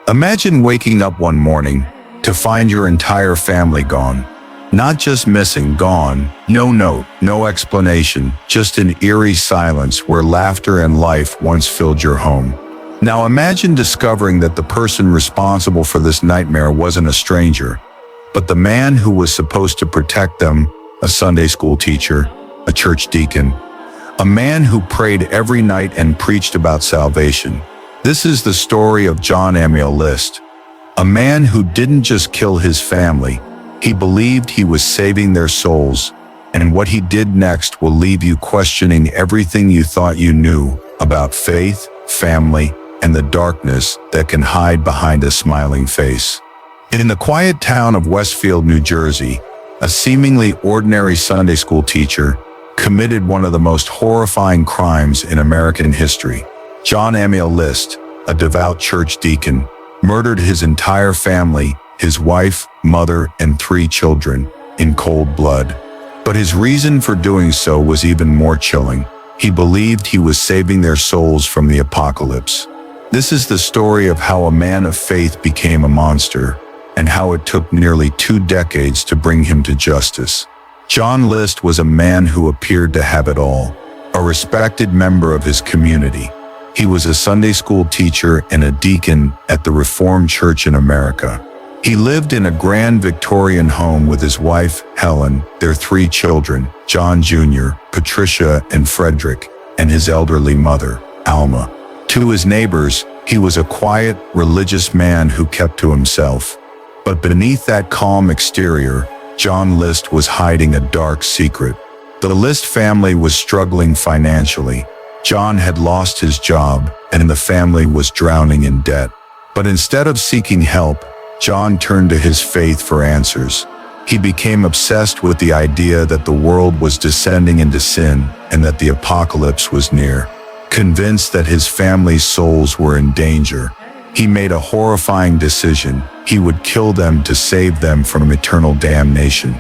Imagine waking up one morning to find your entire family gone. Not just missing, gone. No note, no explanation, just an eerie silence where laughter and life once filled your home. Now imagine discovering that the person responsible for this nightmare wasn't a stranger, but the man who was supposed to protect them, a Sunday school teacher, a church deacon, a man who prayed every night and preached about salvation. This is the story of John Amiel List, a man who didn't just kill his family, he believed he was saving their souls, and what he did next will leave you questioning everything you thought you knew about faith, family, and the darkness that can hide behind a smiling face. In the quiet town of Westfield, New Jersey, a seemingly ordinary Sunday school teacher committed one of the most horrifying crimes in American history. John Amiel List, a devout church deacon, murdered his entire family, his wife, mother, and 3 children, in cold blood. But his reason for doing so was even more chilling. He believed he was saving their souls from the apocalypse. This is the story of how a man of faith became a monster, and how it took nearly 2 decades to bring him to justice. John List was a man who appeared to have it all, a respected member of his community. He was a Sunday school teacher and a deacon at the Reformed Church in America. He lived in a grand Victorian home with his wife, Helen, their 3 children, John Jr., Patricia, and Frederick, and his elderly mother, Alma. To his neighbors, he was a quiet, religious man who kept to himself. But beneath that calm exterior, John List was hiding a dark secret. The List family was struggling financially. John had lost his job, and the family was drowning in debt. But instead of seeking help, John turned to his faith for answers. He became obsessed with the idea that the world was descending into sin and that the apocalypse was near. Convinced that his family's souls were in danger, he made a horrifying decision. He would kill them to save them from eternal damnation.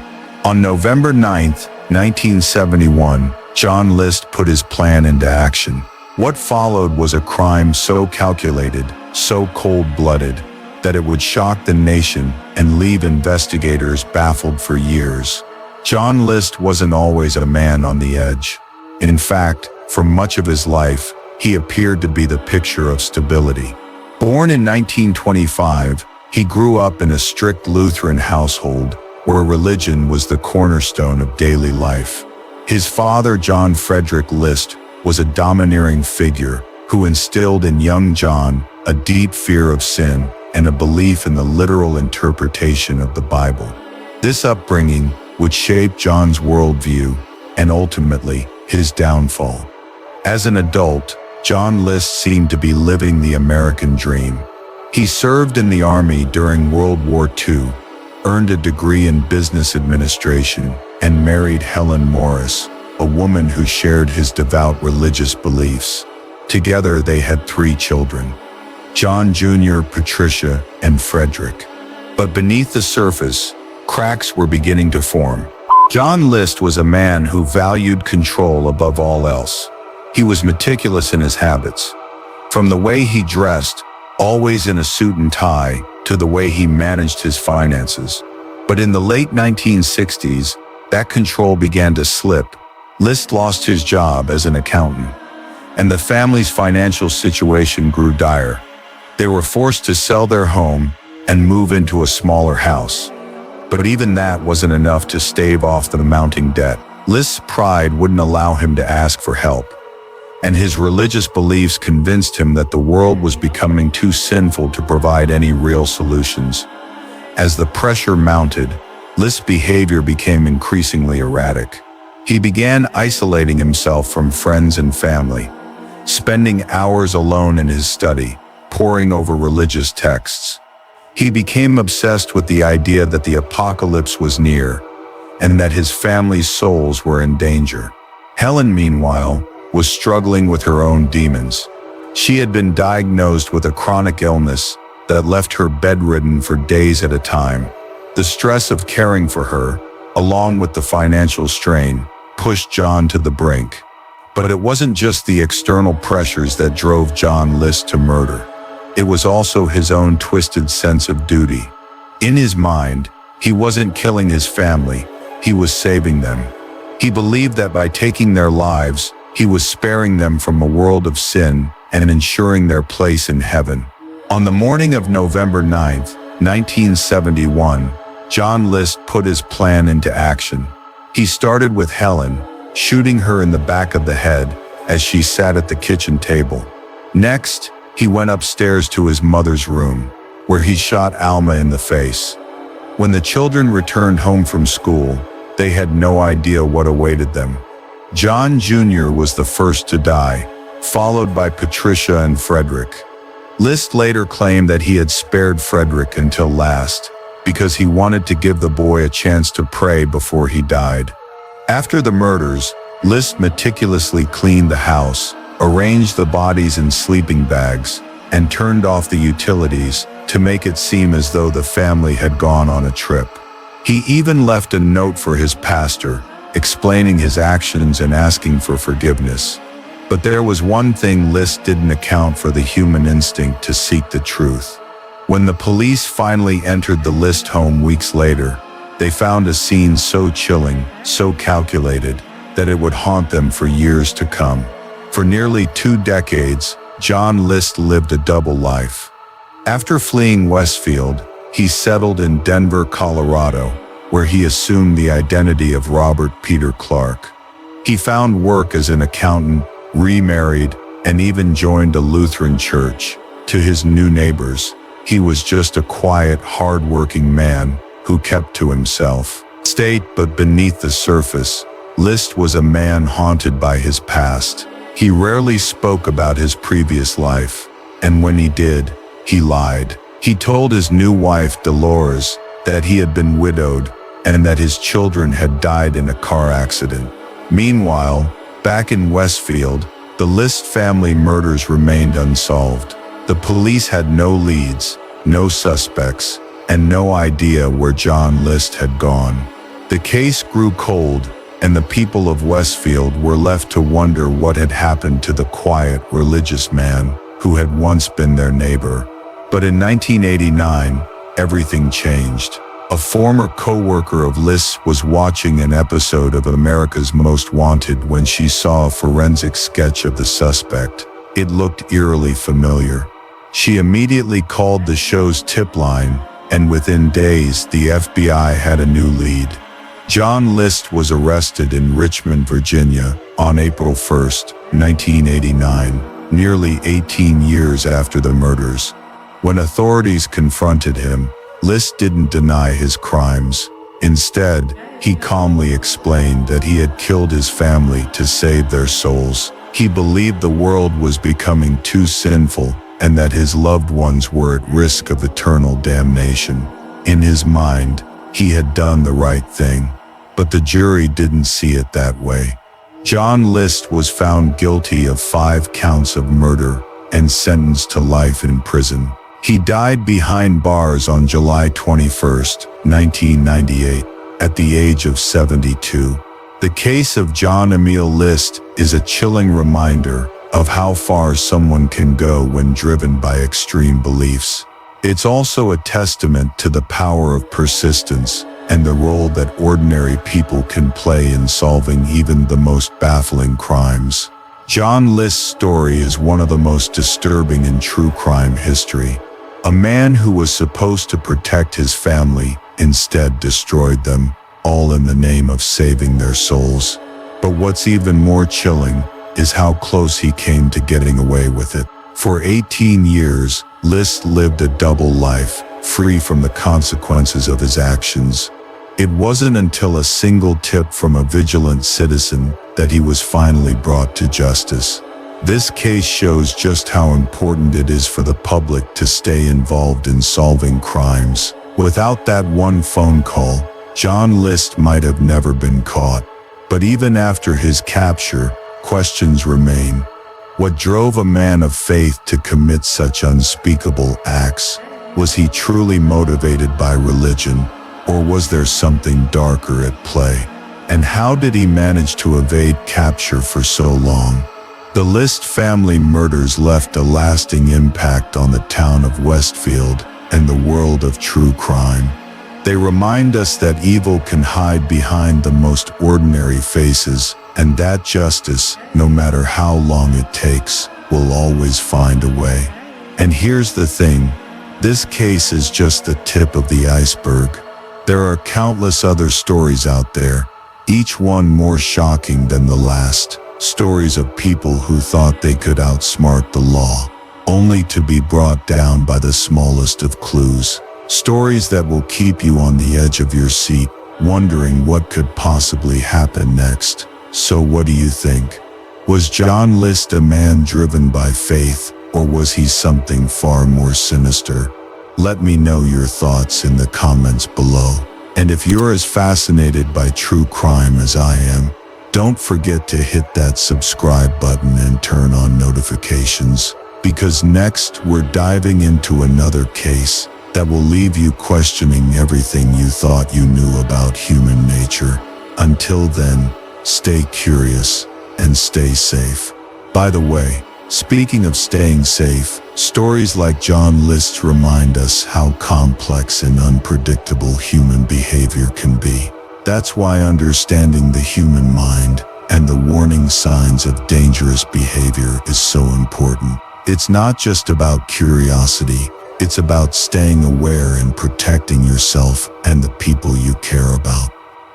On November 9, 1971, John List put his plan into action. What followed was a crime so calculated, so cold-blooded, that it would shock the nation and leave investigators baffled for years. John List wasn't always a man on the edge. In fact, for much of his life, he appeared to be the picture of stability. Born in 1925, he grew up in a strict Lutheran household where religion was the cornerstone of daily life. His father, John Frederick List, was a domineering figure who instilled in young John a deep fear of sin and a belief in the literal interpretation of the Bible. This upbringing would shape John's worldview and ultimately his downfall. As an adult, John List seemed to be living the American dream. He served in the Army during World War II, earned a degree in business administration, and married Helen Morris, a woman who shared his devout religious beliefs. Together they had 3 children, John Jr., Patricia, and Frederick. But beneath the surface, cracks were beginning to form. John List was a man who valued control above all else. He was meticulous in his habits. From the way he dressed, always in a suit and tie, to the way he managed his finances. But in the late 1960s, that control began to slip. List lost his job as an accountant, and the family's financial situation grew dire. They were forced to sell their home and move into a smaller house. But even that wasn't enough to stave off the mounting debt. List's pride wouldn't allow him to ask for help, and his religious beliefs convinced him that the world was becoming too sinful to provide any real solutions. As the pressure mounted, List's behavior became increasingly erratic. He began isolating himself from friends and family, spending hours alone in his study, poring over religious texts. He became obsessed with the idea that the apocalypse was near and that his family's souls were in danger. Helen, meanwhile, was struggling with her own demons. She had been diagnosed with a chronic illness that left her bedridden for days at a time. The stress of caring for her, along with the financial strain, pushed John to the brink. But it wasn't just the external pressures that drove John List to murder. it was also his own twisted sense of duty. In his mind, he wasn't killing his family, he was saving them. He believed that by taking their lives, he was sparing them from a world of sin and ensuring their place in heaven. On the morning of November 9th, 1971, John List put his plan into action. He started with Helen, shooting her in the back of the head as she sat at the kitchen table. Next, he went upstairs to his mother's room, where he shot Alma in the face. When the children returned home from school, they had no idea what awaited them. John Jr. was the first to die, followed by Patricia and Frederick. List later claimed that he had spared Frederick until last, because he wanted to give the boy a chance to pray before he died. After the murders, List meticulously cleaned the house, arranged the bodies in sleeping bags, and turned off the utilities to make it seem as though the family had gone on a trip. He even left a note for his pastor, explaining his actions and asking for forgiveness. But there was one thing List didn't account for: the human instinct to seek the truth. When the police finally entered the List home weeks later, they found a scene so chilling, so calculated, that it would haunt them for years to come. For nearly 2 decades, John List lived a double life. After fleeing Westfield, he settled in Denver, Colorado, where he assumed the identity of Robert Peter Clark. He found work as an accountant, remarried, and even joined a Lutheran church. To his new neighbors, he was just a quiet, hard-working man who kept to himself. But beneath the surface, List was a man haunted by his past. He rarely spoke about his previous life, and when he did, he lied. He told his new wife, Dolores, that he had been widowed and that his children had died in a car accident. Meanwhile, back in Westfield, the List family murders remained unsolved. The police had no leads, no suspects, and no idea where John List had gone. The case grew cold, and the people of Westfield were left to wonder what had happened to the quiet, religious man who had once been their neighbor. But in 1989, everything changed. A former co-worker of List's was watching an episode of America's Most Wanted when she saw a forensic sketch of the suspect. It looked eerily familiar. She immediately called the show's tip line, and within days, the FBI had a new lead. John List was arrested in Richmond, Virginia, on April 1, 1989, nearly 18 years after the murders. When authorities confronted him, List didn't deny his crimes. Instead, he calmly explained that he had killed his family to save their souls. He believed the world was becoming too sinful and that his loved ones were at risk of eternal damnation. In his mind, he had done the right thing, but the jury didn't see it that way. John List was found guilty of 5 counts of murder and sentenced to life in prison. He died behind bars on July 21, 1998, at the age of 72. The case of John Emil List is a chilling reminder of how far someone can go when driven by extreme beliefs. It's also a testament to the power of persistence and the role that ordinary people can play in solving even the most baffling crimes. John List's story is one of the most disturbing in true crime history. A man who was supposed to protect his family instead destroyed them, all in the name of saving their souls. But what's even more chilling is how close he came to getting away with it. For 18 years, List lived a double life, free from the consequences of his actions. It wasn't until a single tip from a vigilant citizen that he was finally brought to justice. This case shows just how important it is for the public to stay involved in solving crimes. Without that one phone call, John List might have never been caught. But even after his capture, questions remain. What drove a man of faith to commit such unspeakable acts? Was he truly motivated by religion, or was there something darker at play? And how did he manage to evade capture for so long? The List family murders left a lasting impact on the town of Westfield and the world of true crime. They remind us that evil can hide behind the most ordinary faces, and that justice, no matter how long it takes, will always find a way. And here's the thing, this case is just the tip of the iceberg. There are countless other stories out there, each one more shocking than the last. Stories of people who thought they could outsmart the law, only to be brought down by the smallest of clues. Stories that will keep you on the edge of your seat, wondering what could possibly happen next. So what do you think? Was John List a man driven by faith, or was he something far more sinister? Let me know your thoughts in the comments below. And if you're as fascinated by true crime as I am, don't forget to hit that subscribe button and turn on notifications, because next we're diving into another case that will leave you questioning everything you thought you knew about human nature. Until then, stay curious and stay safe. By the way, speaking of staying safe, stories like John List's remind us how complex and unpredictable human behavior can be. That's why understanding the human mind and the warning signs of dangerous behavior is so important. It's not just about curiosity, it's about staying aware and protecting yourself and the people you care about.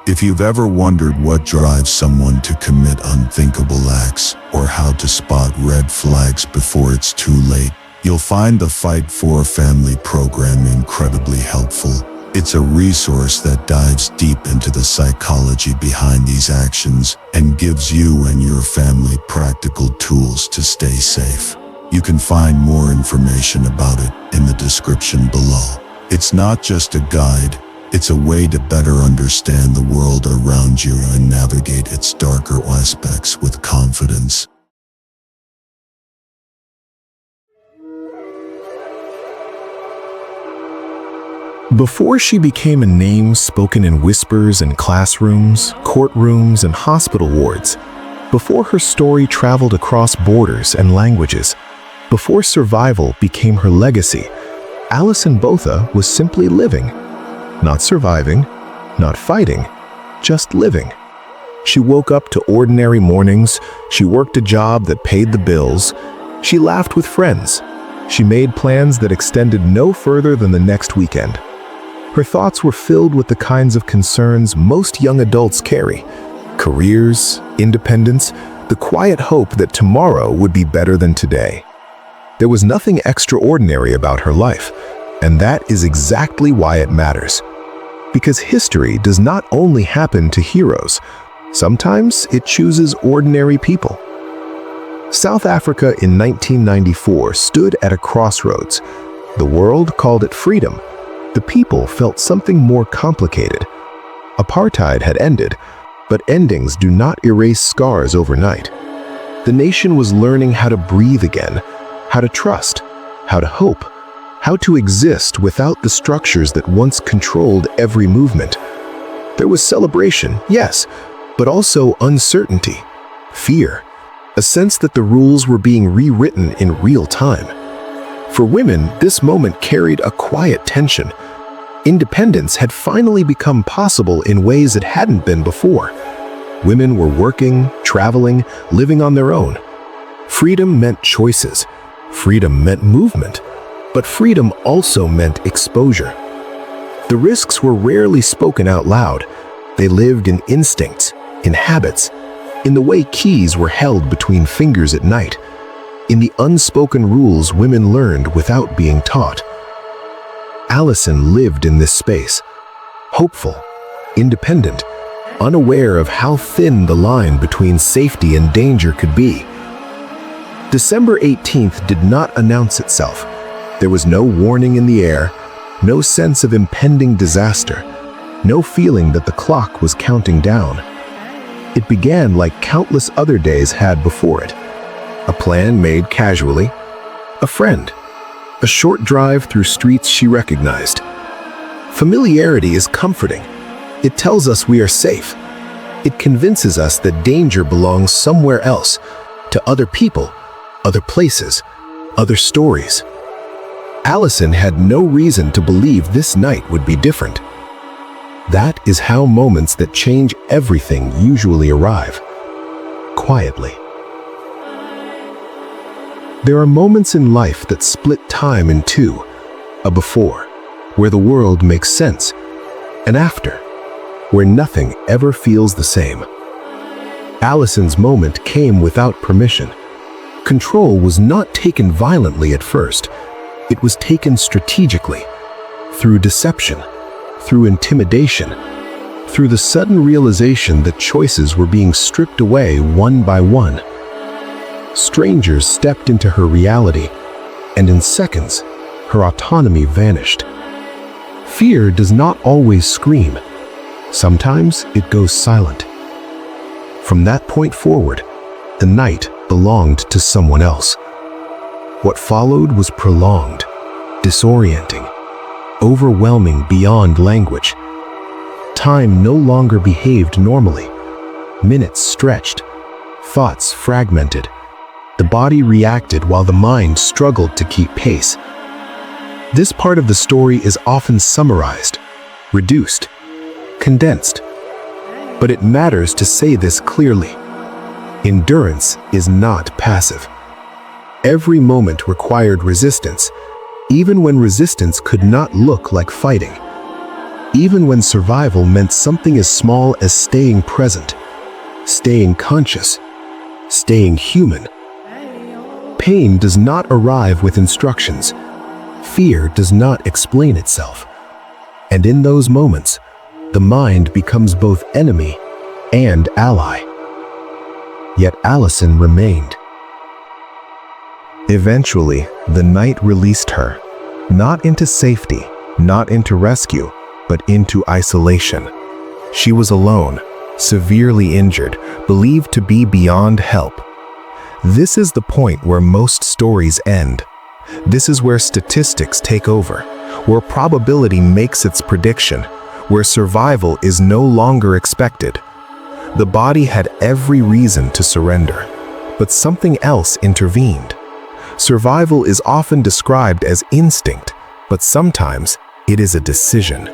If you've ever wondered what drives someone to commit unthinkable acts, or how to spot red flags before it's too late, you'll find the Fight for a Family program incredibly helpful. It's a resource that dives deep into the psychology behind these actions and gives you and your family practical tools to stay safe. You can find more information about it in the description below. It's not just a guide, it's a way to better understand the world around you and navigate its darker aspects with confidence. Before she became a name spoken in whispers in classrooms, courtrooms, and hospital wards, before her story traveled across borders and languages, before survival became her legacy, Alison Botha was simply living. Not surviving, not fighting, just living. She woke up to ordinary mornings, she worked a job that paid the bills, she laughed with friends, she made plans that extended no further than the next weekend. Her thoughts were filled with the kinds of concerns most young adults carry: careers, independence, the quiet hope that tomorrow would be better than today. There was nothing extraordinary about her life, and that is exactly why it matters. Because history does not only happen to heroes, sometimes it chooses ordinary people. South Africa in 1994 stood at a crossroads. The world called it freedom. The people felt something more complicated. Apartheid had ended, but endings do not erase scars overnight. The nation was learning how to breathe again, how to trust, how to hope, how to exist without the structures that once controlled every movement. There was celebration, yes, but also uncertainty, fear, a sense that the rules were being rewritten in real time. For women, this moment carried a quiet tension. Independence had finally become possible in ways it hadn't been before. Women were working, traveling, living on their own. Freedom meant choices. Freedom meant movement. But freedom also meant exposure. The risks were rarely spoken out loud. They lived in instincts, in habits, in the way keys were held between fingers at night, in the unspoken rules women learned without being taught. Alison lived in this space, hopeful, independent, unaware of how thin the line between safety and danger could be. December 18th did not announce itself. There was no warning in the air, no sense of impending disaster, no feeling that the clock was counting down. It began like countless other days had before it. A plan made casually, a friend, a short drive through streets she recognized. Familiarity is comforting. It tells us we are safe. It convinces us that danger belongs somewhere else, to other people, other places, other stories. Allison had no reason to believe this night would be different. That is how moments that change everything usually arrive, quietly. There are moments in life that split time in two, a before, where the world makes sense, and after, where nothing ever feels the same. Allison's moment came without permission. Control was not taken violently at first. It was taken strategically, through deception, through intimidation, through the sudden realization that choices were being stripped away one by one. Strangers stepped into her reality, and in seconds, her autonomy vanished. Fear does not always scream. Sometimes it goes silent. From that point forward, the night belonged to someone else. What followed was prolonged, disorienting, overwhelming beyond language. Time no longer behaved normally. Minutes stretched, thoughts fragmented. The body reacted while the mind struggled to keep pace. This part of the story is often summarized, reduced, condensed. But it matters to say this clearly. Endurance is not passive. Every moment required resistance, even when resistance could not look like fighting. Even when survival meant something as small as staying present, staying conscious, staying human. Pain does not arrive with instructions. Fear does not explain itself. And in those moments, the mind becomes both enemy and ally. Yet Allison remained. Eventually, the night released her, not into safety, not into rescue, but into isolation. She was alone, severely injured, believed to be beyond help. This is the point where most stories end. This is where statistics take over, where probability makes its prediction, where survival is no longer expected. The body had every reason to surrender, but something else intervened. Survival is often described as instinct, but sometimes it is a decision.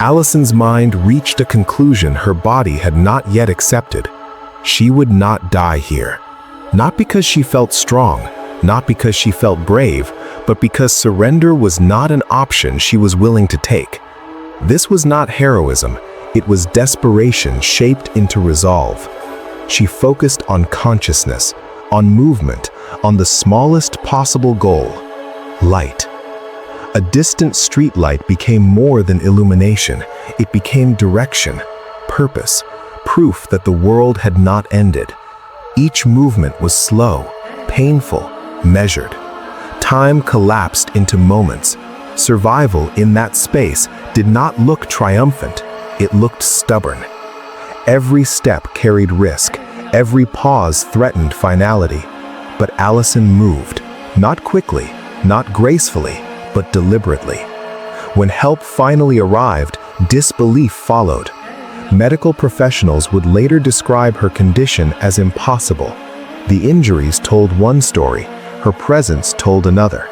Allison's mind reached a conclusion her body had not yet accepted. She would not die here. Not because she felt strong, not because she felt brave, but because surrender was not an option she was willing to take. This was not heroism, it was desperation shaped into resolve. She focused on consciousness, on movement, on the smallest possible goal: light. A distant streetlight became more than illumination. It became direction, purpose, proof that the world had not ended. Each movement was slow, painful, measured. Time collapsed into moments. Survival in that space did not look triumphant. It looked stubborn. Every step carried risk. Every pause threatened finality. But Allison moved, not quickly, not gracefully, but deliberately. When help finally arrived, disbelief followed. Medical professionals would later describe her condition as impossible. The injuries told one story, her presence told another.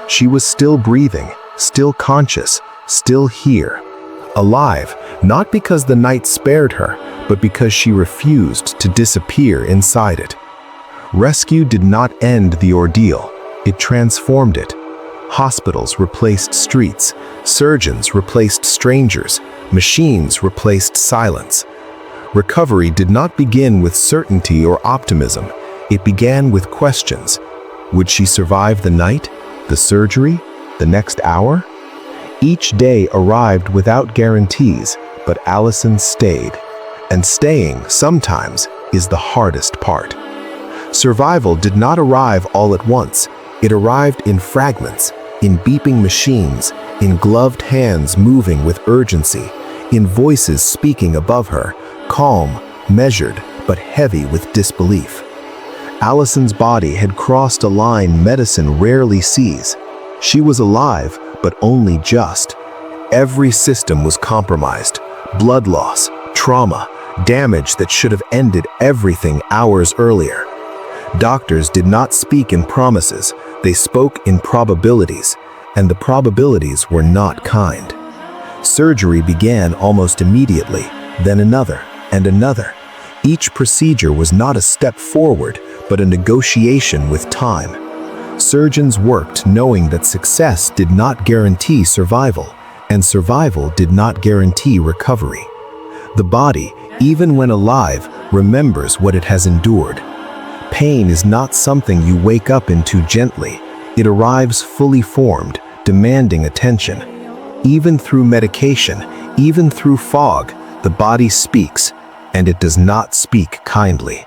She was still breathing, still conscious, still here. Alive, not because the night spared her, but because she refused to disappear inside it. Rescue did not end the ordeal, it transformed it. Hospitals replaced streets, surgeons replaced strangers, machines replaced silence. Recovery did not begin with certainty or optimism. It began with questions. Would she survive the night, the surgery, the next hour? Each day arrived without guarantees, but Allison stayed. And staying, sometimes, is the hardest part. Survival did not arrive all at once. It arrived in fragments, in beeping machines, in gloved hands moving with urgency, in voices speaking above her, calm, measured, but heavy with disbelief. Allison's body had crossed a line medicine rarely sees. She was alive, but only just. Every system was compromised. Blood loss, trauma, damage that should have ended everything hours earlier. Doctors did not speak in promises, they spoke in probabilities, and the probabilities were not kind. Surgery began almost immediately, then another and another. Each procedure was not a step forward, but a negotiation with time. Surgeons worked knowing that success did not guarantee survival, and survival did not guarantee recovery. The body, even when alive, remembers what it has endured. Pain is not something you wake up into gently. It arrives fully formed, demanding attention. Even through medication, even through fog, the body speaks, and it does not speak kindly.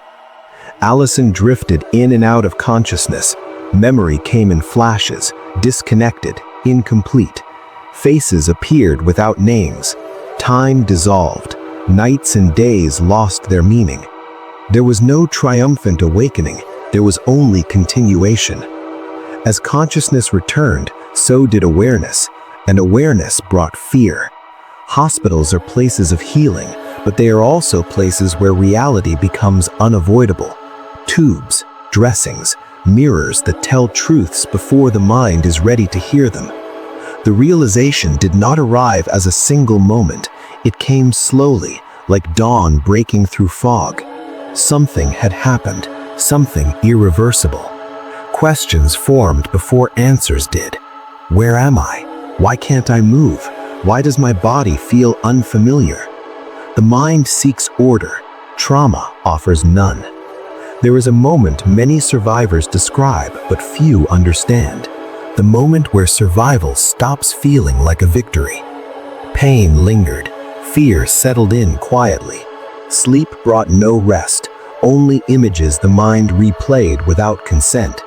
Allison drifted in and out of consciousness. Memory came in flashes, disconnected, incomplete. Faces appeared without names. Time dissolved. Nights and days lost their meaning. There was no triumphant awakening, there was only continuation. As consciousness returned, so did awareness, and awareness brought fear. Hospitals are places of healing, but they are also places where reality becomes unavoidable. Tubes, dressings, mirrors that tell truths before the mind is ready to hear them. The realization did not arrive as a single moment. It came slowly, like dawn breaking through fog. Something had happened, something irreversible. Questions formed before answers did. Where am I? Why can't I move? Why does my body feel unfamiliar? The mind seeks order. Trauma offers none. There is a moment many survivors describe, but few understand. The moment where survival stops feeling like a victory. Pain lingered. Fear settled in quietly. Sleep brought no rest, only images the mind replayed without consent.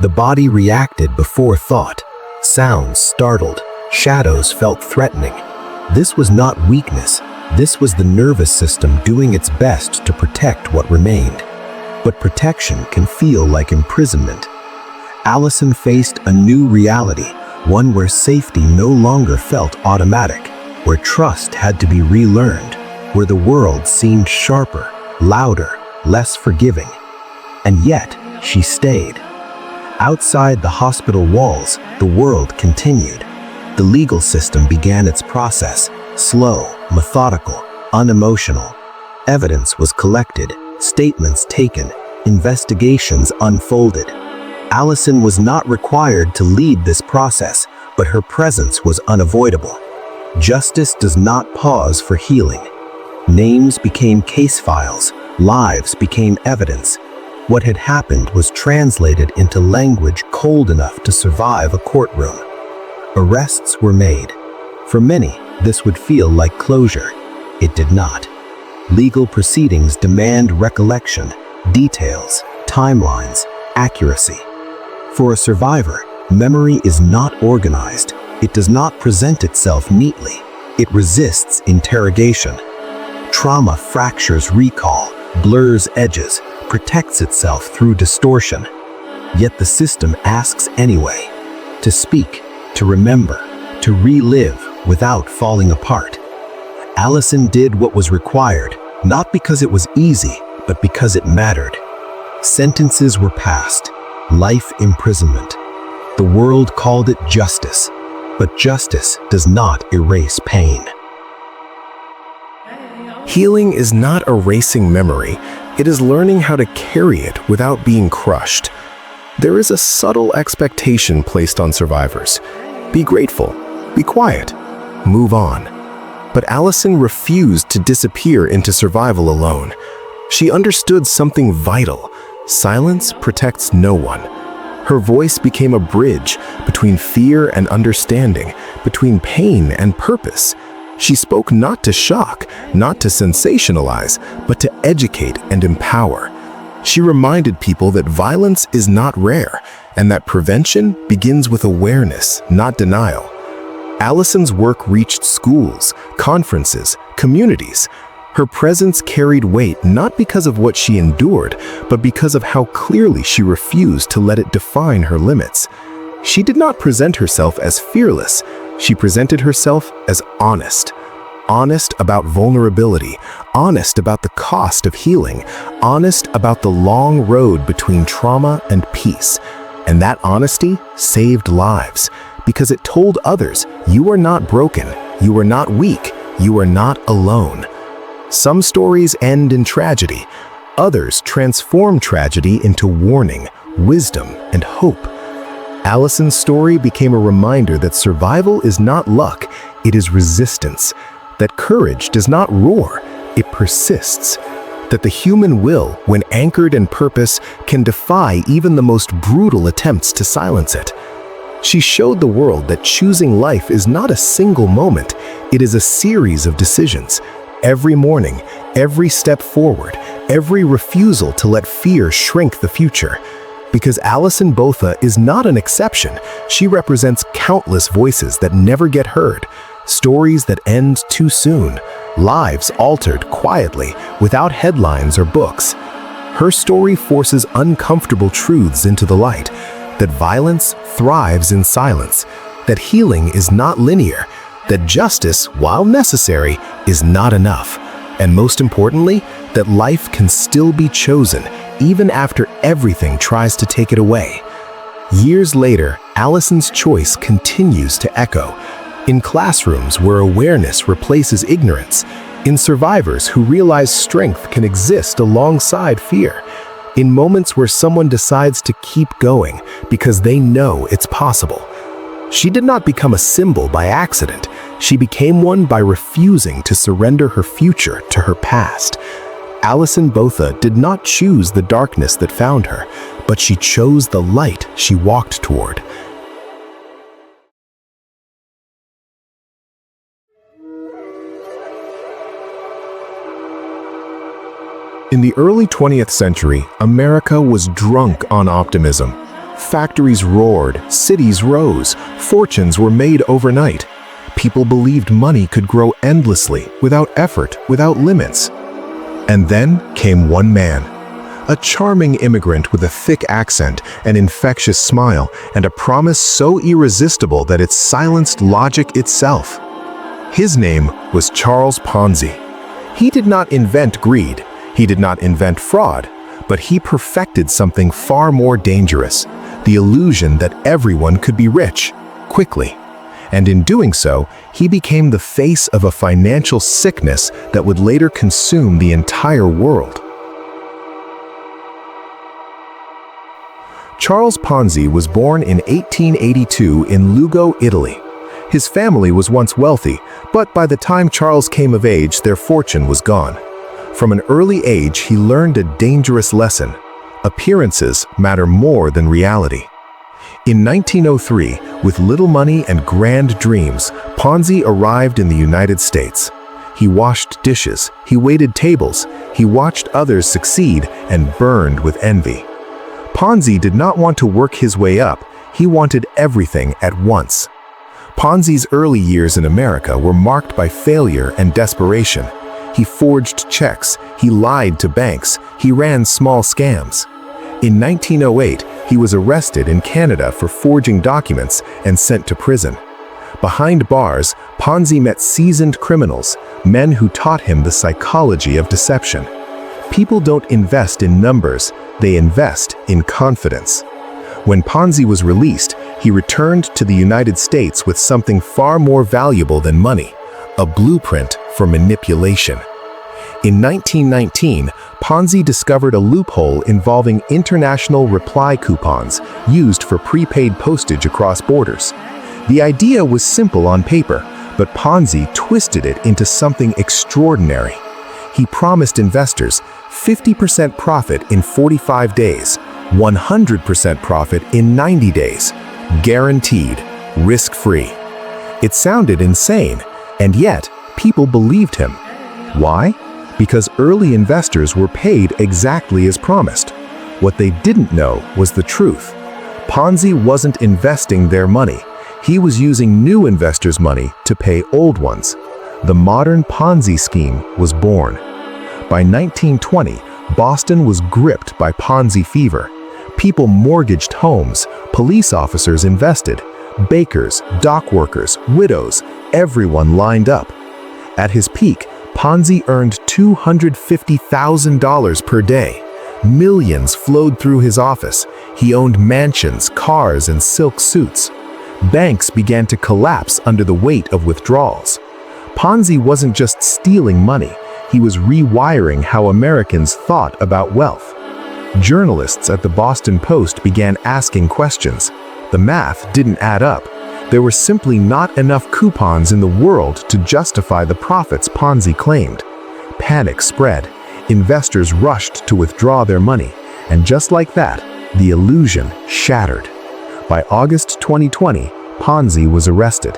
The body reacted before thought. Sounds startled. Shadows felt threatening. This was not weakness. This was the nervous system doing its best to protect what remained. But protection can feel like imprisonment. Allison faced a new reality, one where safety no longer felt automatic, where trust had to be relearned, where the world seemed sharper, louder, less forgiving. And yet, she stayed. Outside the hospital walls, the world continued. The legal system began its process, slow, methodical, unemotional. Evidence was collected, statements taken, investigations unfolded. Allison was not required to lead this process, but her presence was unavoidable. Justice does not pause for healing. Names became case files, lives became evidence. What had happened was translated into language cold enough to survive a courtroom. Arrests were made. For many, this would feel like closure. It did not. Legal proceedings demand recollection, details, timelines, accuracy. For a survivor, memory is not organized. It does not present itself neatly. It resists interrogation. Trauma fractures recall, blurs edges, protects itself through distortion. Yet the system asks anyway, to speak, to remember, to relive without falling apart. Allison did what was required, not because it was easy, but because it mattered. Sentences were passed, life imprisonment. The world called it justice, but justice does not erase pain. Healing is not erasing memory, it is learning how to carry it without being crushed. There is a subtle expectation placed on survivors. Be grateful, be quiet, move on. But Allison refused to disappear into survival alone. She understood something vital. Silence protects no one. Her voice became a bridge between fear and understanding, between pain and purpose. She spoke not to shock, not to sensationalize, but to educate and empower. She reminded people that violence is not rare, and that prevention begins with awareness, not denial. Allison's work reached schools, conferences, communities. Her presence carried weight not because of what she endured, but because of how clearly she refused to let it define her limits. She did not present herself as fearless. She presented herself as honest. honest about vulnerability, honest about the cost of healing, honest about the long road between trauma and peace. And that honesty saved lives because it told others, you are not broken, you are not weak, you are not alone. Some stories end in tragedy. Others transform tragedy into warning, wisdom, and hope. Allison's story became a reminder that survival is not luck, it is resistance. That courage does not roar, it persists. That the human will, when anchored in purpose, can defy even the most brutal attempts to silence it. She showed the world that choosing life is not a single moment, it is a series of decisions. Every morning, every step forward, every refusal to let fear shrink the future. Because Allison Botha is not an exception, she represents countless voices that never get heard, stories that end too soon, lives altered quietly, without headlines or books. Her story forces uncomfortable truths into the light, that violence thrives in silence, that healing is not linear, that justice, while necessary, is not enough, and most importantly, that life can still be chosen even after everything tries to take it away. Years later, Allison's choice continues to echo, in classrooms where awareness replaces ignorance, in survivors who realize strength can exist alongside fear, in moments where someone decides to keep going because they know it's possible. She did not become a symbol by accident. She became one by refusing to surrender her future to her past. Allison Botha did not choose the darkness that found her, but she chose the light she walked toward. In the early 20th century, America was drunk on optimism. Factories roared, cities rose, fortunes were made overnight. People believed money could grow endlessly, without effort, without limits. And then came one man, a charming immigrant with a thick accent, an infectious smile, and a promise so irresistible that it silenced logic itself. His name was Charles Ponzi. He did not invent greed, he did not invent fraud, but he perfected something far more dangerous, the illusion that everyone could be rich, quickly. And in doing so, he became the face of a financial sickness that would later consume the entire world. Charles Ponzi was born in 1882 in Lugo, Italy. His family was once wealthy, but by the time Charles came of age, their fortune was gone. From an early age, he learned a dangerous lesson. Appearances matter more than reality. In 1903, with little money and grand dreams, Ponzi arrived in the United States. He washed dishes, he waited tables, he watched others succeed and burned with envy. Ponzi did not want to work his way up, he wanted everything at once. Ponzi's early years in America were marked by failure and desperation. He forged checks, he lied to banks, he ran small scams. In 1908, he was arrested in Canada for forging documents and sent to prison. Behind bars, Ponzi met seasoned criminals, men who taught him the psychology of deception. People don't invest in numbers, they invest in confidence. When Ponzi was released, he returned to the United States with something far more valuable than money, a blueprint for manipulation. In 1919, Ponzi discovered a loophole involving international reply coupons used for prepaid postage across borders. The idea was simple on paper, but Ponzi twisted it into something extraordinary. He promised investors 50% profit in 45 days, 100% profit in 90 days, guaranteed, risk-free. It sounded insane, and yet people believed him. Why? Because early investors were paid exactly as promised. What they didn't know was the truth. Ponzi wasn't investing their money. He was using new investors' money to pay old ones. The modern Ponzi scheme was born. By 1920, Boston was gripped by Ponzi fever. People mortgaged homes, police officers invested, bakers, dock workers, widows, everyone lined up. At his peak, Ponzi earned $250,000 per day. Millions flowed through his office. He owned mansions, cars, and silk suits. Banks began to collapse under the weight of withdrawals. Ponzi wasn't just stealing money, he was rewiring how Americans thought about wealth. Journalists at the Boston Post began asking questions. The math didn't add up. There were simply not enough coupons in the world to justify the profits Ponzi claimed. Panic spread. Investors rushed to withdraw their money, and just like that, the illusion shattered. By August 2020, Ponzi was arrested.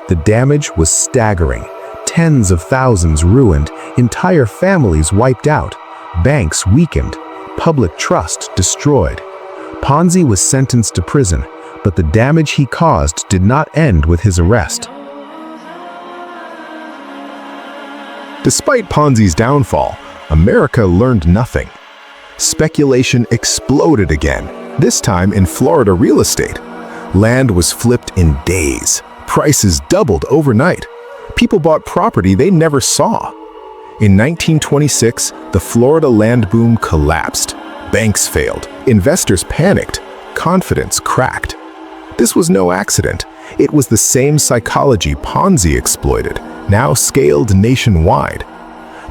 The damage was staggering. Tens of thousands ruined, entire families wiped out, banks weakened, public trust destroyed. Ponzi was sentenced to prison, but the damage he caused did not end with his arrest. Despite Ponzi's downfall, America learned nothing. Speculation exploded again, this time in Florida real estate. Land was flipped in days. Prices doubled overnight. People bought property they never saw. In 1926, the Florida land boom collapsed. Banks failed. Investors panicked. Confidence cracked. This was no accident. It was the same psychology Ponzi exploited, now scaled nationwide.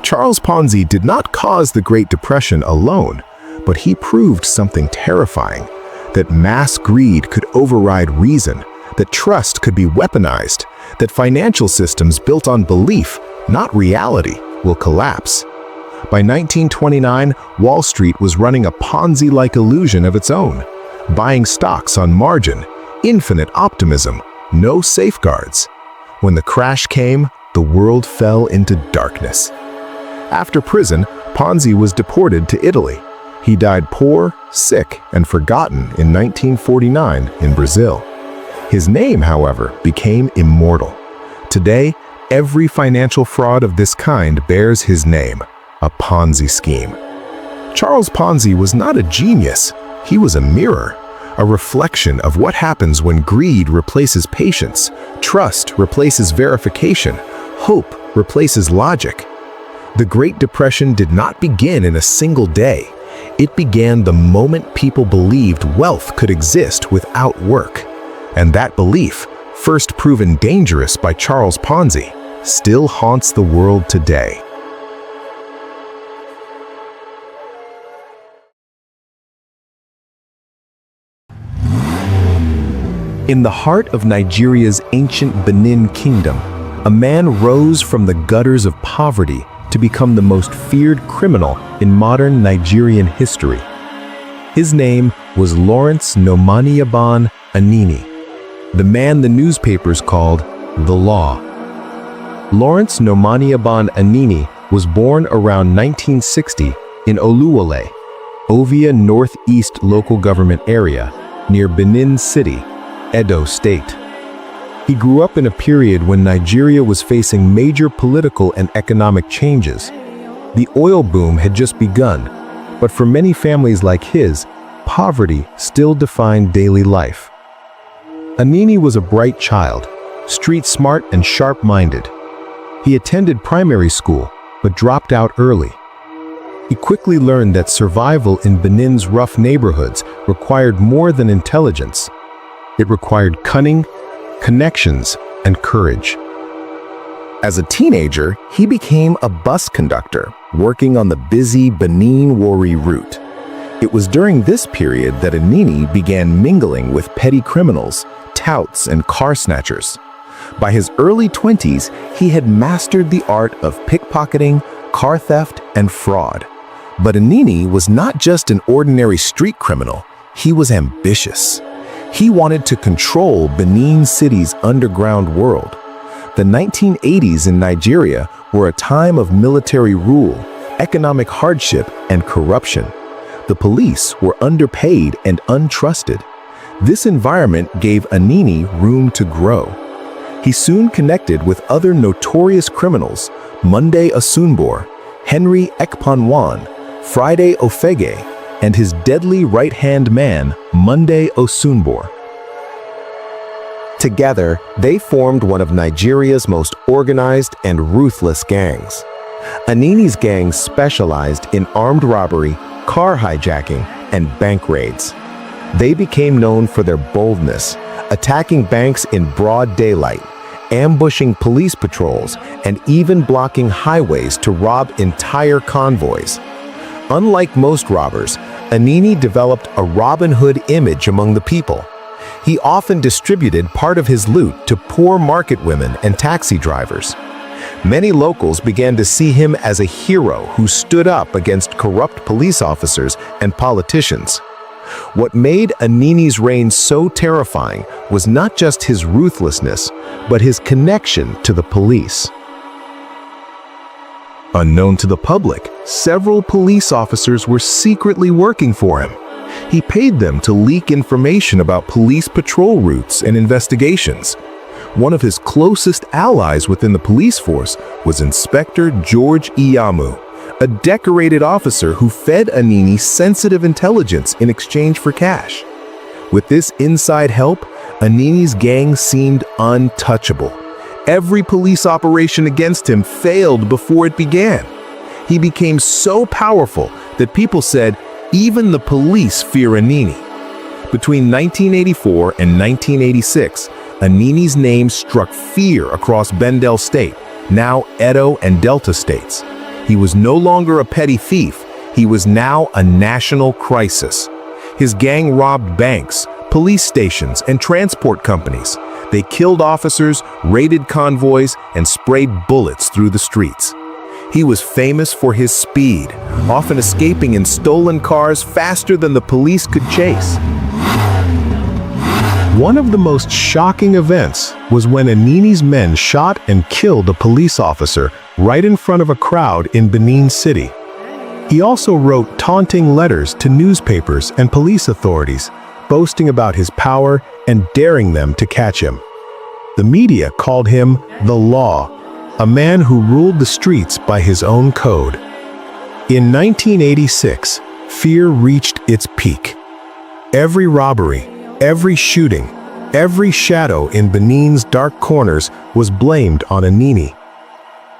Charles Ponzi did not cause the Great Depression alone, but he proved something terrifying, that mass greed could override reason, that trust could be weaponized, that financial systems built on belief, not reality, will collapse. By 1929, Wall Street was running a Ponzi-like illusion of its own, buying stocks on margin, infinite optimism, no safeguards. When the crash came, the world fell into darkness. After prison, Ponzi was deported to Italy. He died poor, sick, and forgotten in 1949 in Brazil. His name, however, became immortal. Today, every financial fraud of this kind bears his name, a Ponzi scheme. Charles Ponzi was not a genius. He was a mirror, a reflection of what happens when greed replaces patience, trust replaces verification, hope replaces logic. The Great Depression did not begin in a single day. It began the moment people believed wealth could exist without work. And that belief, first proven dangerous by Charles Ponzi, still haunts the world today. In the heart of Nigeria's ancient Benin Kingdom, a man rose from the gutters of poverty to become the most feared criminal in modern Nigerian history. His name was Lawrence Nomaniaban Anini, the man the newspapers called the Law. Lawrence Nomaniaban Anini was born around 1960 in Oluwole, Ovia Northeast Local Government Area, near Benin City, Edo State. He grew up in a period when Nigeria was facing major political and economic changes. The oil boom had just begun, but for many families like his, poverty still defined daily life. Anini was a bright child, street smart and sharp-minded. He attended primary school, but dropped out early. He quickly learned that survival in Benin's rough neighborhoods required more than intelligence. It required cunning, connections, and courage. As a teenager, he became a bus conductor, working on the busy Benin-Warri route. It was during this period that Anini began mingling with petty criminals, touts, and car snatchers. By his early 20s, he had mastered the art of pickpocketing, car theft, and fraud. But Anini was not just an ordinary street criminal, he was ambitious. He wanted to control Benin City's underground world. The 1980s in Nigeria were a time of military rule, economic hardship, and corruption. The police were underpaid and untrusted. This environment gave Anini room to grow. He soon connected with other notorious criminals, Monday Osunbor, Henry Ekpanwan, Friday Ofege, and his deadly right-hand man, Monday Osunbor. Together, they formed one of Nigeria's most organized and ruthless gangs. Anini's gang specialized in armed robbery, car hijacking, and bank raids. They became known for their boldness, attacking banks in broad daylight, ambushing police patrols, and even blocking highways to rob entire convoys. Unlike most robbers, Anini developed a Robin Hood image among the people. He often distributed part of his loot to poor market women and taxi drivers. Many locals began to see him as a hero who stood up against corrupt police officers and politicians. What made Anini's reign so terrifying was not just his ruthlessness, but his connection to the police. Unknown to the public, several police officers were secretly working for him. He paid them to leak information about police patrol routes and investigations. One of his closest allies within the police force was Inspector George Iyamu, a decorated officer who fed Anini sensitive intelligence in exchange for cash. With this inside help, Anini's gang seemed untouchable. Every police operation against him failed before it began. He became so powerful that people said, even the police fear Anini. Between 1984 and 1986, Anini's name struck fear across Bendel State, now Edo and Delta states. He was no longer a petty thief, he was now a national crisis. His gang robbed banks, police stations, and transport companies. They killed officers, raided convoys, and sprayed bullets through the streets. He was famous for his speed, often escaping in stolen cars faster than the police could chase. One of the most shocking events was when Anini's men shot and killed a police officer right in front of a crowd in Benin City. He also wrote taunting letters to newspapers and police authorities, boasting about his power and daring them to catch him. The media called him the Law, a man who ruled the streets by his own code. In 1986, fear reached its peak. Every robbery, every shooting, every shadow in Benin's dark corners was blamed on Anini.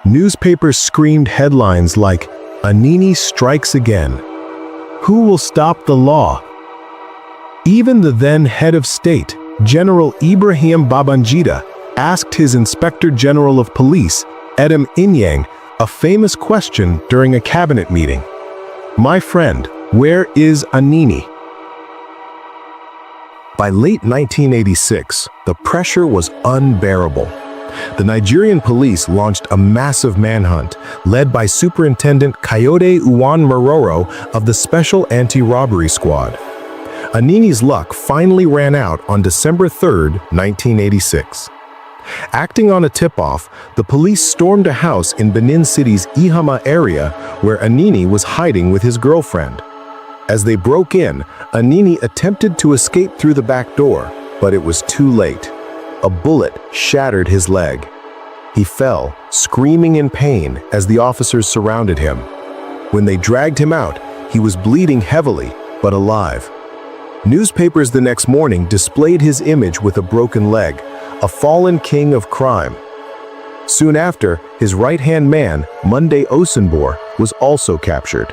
Newspapers screamed headlines like, "Anini strikes again. Who will stop the law?" Even the then head of state, General Ibrahim Babangida, asked his Inspector General of Police, Edem Inyang, a famous question during a cabinet meeting. "My friend, where is Anini?" By late 1986, the pressure was unbearable. The Nigerian police launched a massive manhunt, led by Superintendent Kayode Uwan-Maroro of the Special Anti-Robbery Squad. Anini's luck finally ran out on December 3, 1986. Acting on a tip-off, the police stormed a house in Benin City's Ihama area where Anini was hiding with his girlfriend. As they broke in, Anini attempted to escape through the back door, but it was too late. A bullet shattered his leg. He fell, screaming in pain as the officers surrounded him. When they dragged him out, he was bleeding heavily, but alive. Newspapers the next morning displayed his image with a broken leg, a fallen king of crime. Soon after, his right-hand man, Monday Osunbor, was also captured.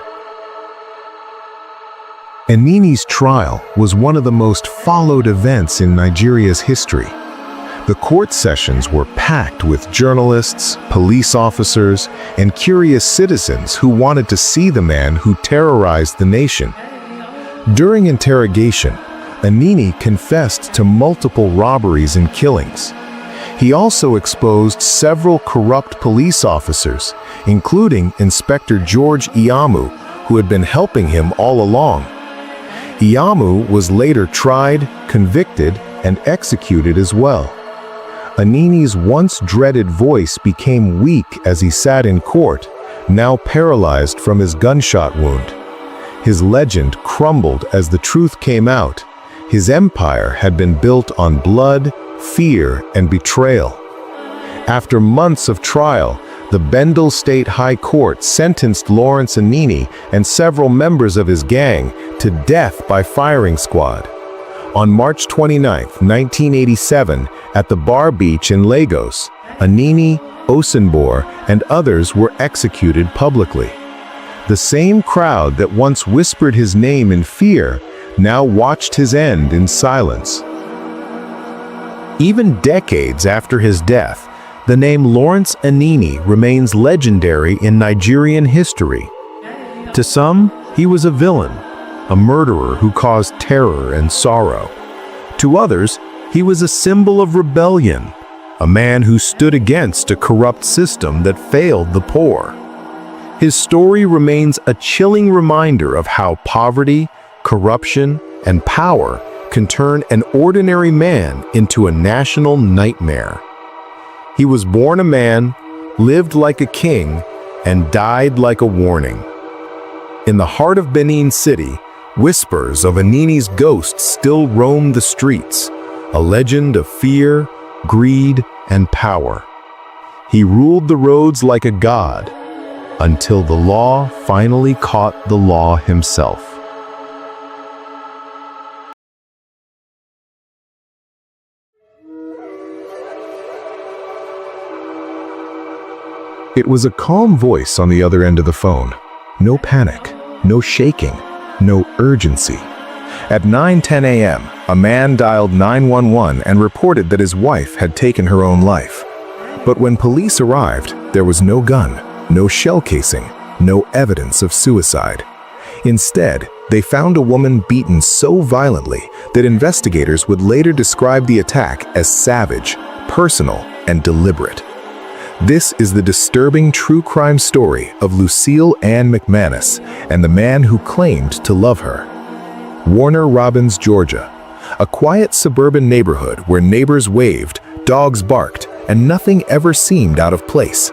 Anini's trial was one of the most followed events in Nigeria's history. The court sessions were packed with journalists, police officers, and curious citizens who wanted to see the man who terrorized the nation. During interrogation, Anini confessed to multiple robberies and killings. He also exposed several corrupt police officers, including Inspector George Iyamu, who had been helping him all along. Iyamu was later tried, convicted, and executed as well. Anini's once dreaded voice became weak as he sat in court, now paralyzed from his gunshot wound. His legend crumbled as the truth came out. His empire had been built on blood, fear, and betrayal. After months of trial, the Bendel State High Court sentenced Lawrence Anini and several members of his gang to death by firing squad. On March 29, 1987, At the Bar Beach in Lagos, Anini, Osunbor, and others were executed publicly. The same crowd that once whispered his name in fear now watched his end in silence. Even decades after his death, the name Lawrence Anini remains legendary in Nigerian history. To some, he was a villain, a murderer who caused terror and sorrow. To others, he was a symbol of rebellion, a man who stood against a corrupt system that failed the poor. His story remains a chilling reminder of how poverty, corruption, and power can turn an ordinary man into a national nightmare. He was born a man, lived like a king, and died like a warning. In the heart of Benin City, whispers of Anini's ghost still roam the streets, a legend of fear, greed, and power. He ruled the roads like a god, until the law finally caught the law himself. It was a calm voice on the other end of the phone. No panic, no shaking, no urgency. At 9:10 a.m., a man dialed 911 and reported that his wife had taken her own life. But when police arrived, there was no gun, no shell casing, no evidence of suicide. Instead, they found a woman beaten so violently that investigators would later describe the attack as savage, personal, and deliberate. This is the disturbing true crime story of Lucille Ann McManus and the man who claimed to love her. Warner Robins, Georgia, a quiet suburban neighborhood where neighbors waved, dogs barked, and nothing ever seemed out of place.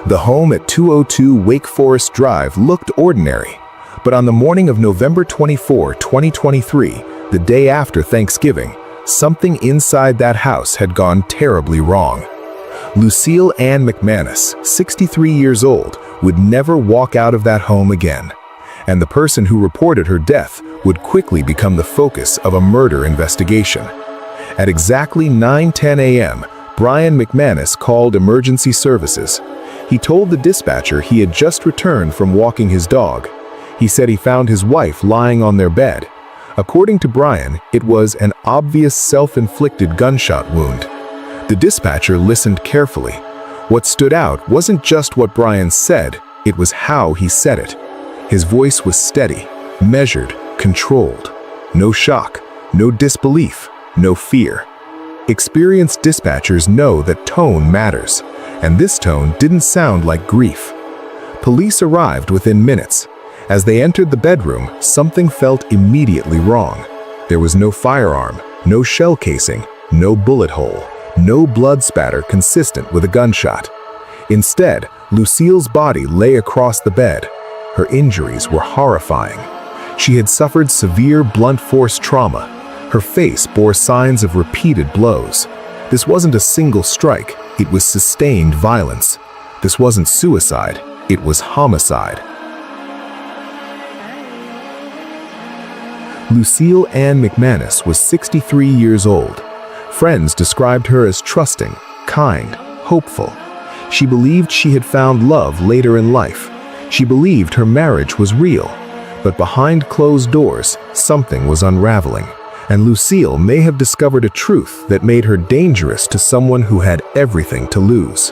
The home at 202 Wake Forest Drive looked ordinary, but on the morning of November 24, 2023, the day after Thanksgiving, something inside that house had gone terribly wrong. Lucille Ann McManus, 63 years old, would never walk out of that home again, and the person who reported her death would quickly become the focus of a murder investigation. At exactly 9:10 a.m., Brian McManus called emergency services. He told the dispatcher he had just returned from walking his dog. He said he found his wife lying on their bed. According to Brian, it was an obvious self-inflicted gunshot wound. The dispatcher listened carefully. What stood out wasn't just what Brian said, it was how he said it. His voice was steady, measured, controlled. No shock, no disbelief, no fear. Experienced dispatchers know that tone matters, and this tone didn't sound like grief. Police arrived within minutes. As they entered the bedroom, something felt immediately wrong. There was no firearm, no shell casing, no bullet hole, no blood spatter consistent with a gunshot. Instead, Lucille's body lay across the bed. Her injuries were horrifying. She had suffered severe blunt force trauma. Her face bore signs of repeated blows. This wasn't a single strike, it was sustained violence. This wasn't suicide, it was homicide. Lucille Ann McManus was 63 years old. Friends described her as trusting, kind, hopeful. She believed she had found love later in life. She believed her marriage was real. But behind closed doors, something was unraveling, and Lucille may have discovered a truth that made her dangerous to someone who had everything to lose.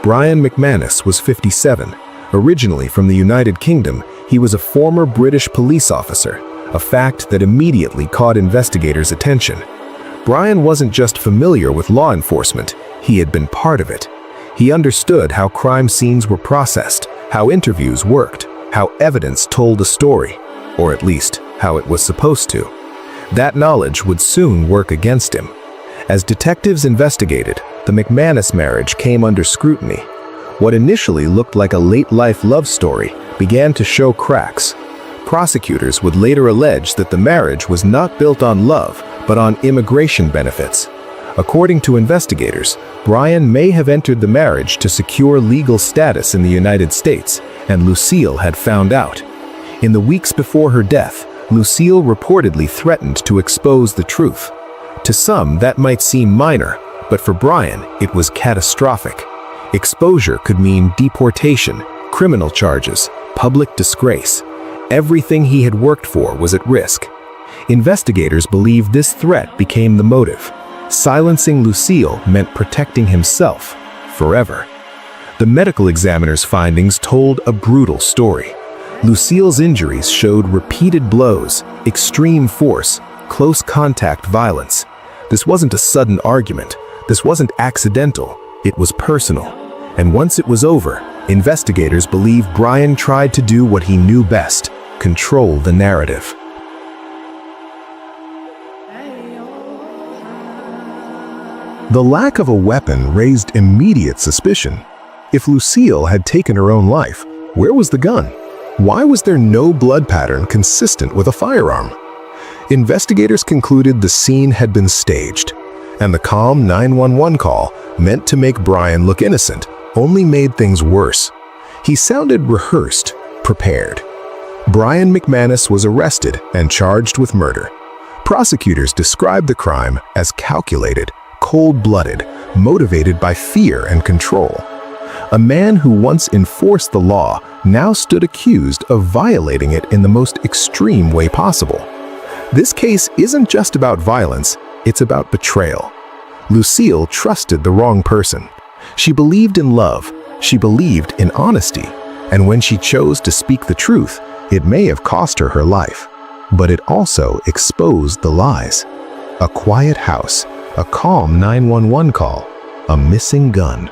Brian McManus was 57. Originally from the United Kingdom, he was a former British police officer, a fact that immediately caught investigators' attention. Brian wasn't just familiar with law enforcement, he had been part of it. He understood how crime scenes were processed, how interviews worked, how evidence told a story, or at least how it was supposed to. That knowledge would soon work against him. As detectives investigated, the McManus marriage came under scrutiny. What initially looked like a late-life love story began to show cracks. Prosecutors would later allege that the marriage was not built on love, but on immigration benefits. According to investigators, Brian may have entered the marriage to secure legal status in the United States, and Lucille had found out. In the weeks before her death, Lucille reportedly threatened to expose the truth. To some, that might seem minor, But for Brian, it was catastrophic. Exposure could mean deportation, criminal charges, public disgrace. Everything he had worked for was at risk. Investigators believe this threat became the motive. Silencing Lucille meant protecting himself forever. The medical examiner's findings told a brutal story. Lucille's injuries showed repeated blows, extreme force, close contact violence. This wasn't a sudden argument. This wasn't accidental. It was personal. And once it was over, investigators believe Brian tried to do what he knew best: control the narrative. The lack of a weapon raised immediate suspicion. If Lucille had taken her own life, where was the gun? Why was there no blood pattern consistent with a firearm? Investigators concluded the scene had been staged, and the calm 911 call, meant to make Brian look innocent, only made things worse. He sounded rehearsed, prepared. Brian McManus was arrested and charged with murder. Prosecutors described the crime as calculated, cold-blooded, motivated by fear and control. A man who once enforced the law now stood accused of violating it in the most extreme way possible. This case isn't just about violence, it's about betrayal. Lucille trusted the wrong person. She believed in love, she believed in honesty, and when she chose to speak the truth, it may have cost her her life. But it also exposed the lies. A quiet house, a calm 911 call, a missing gun.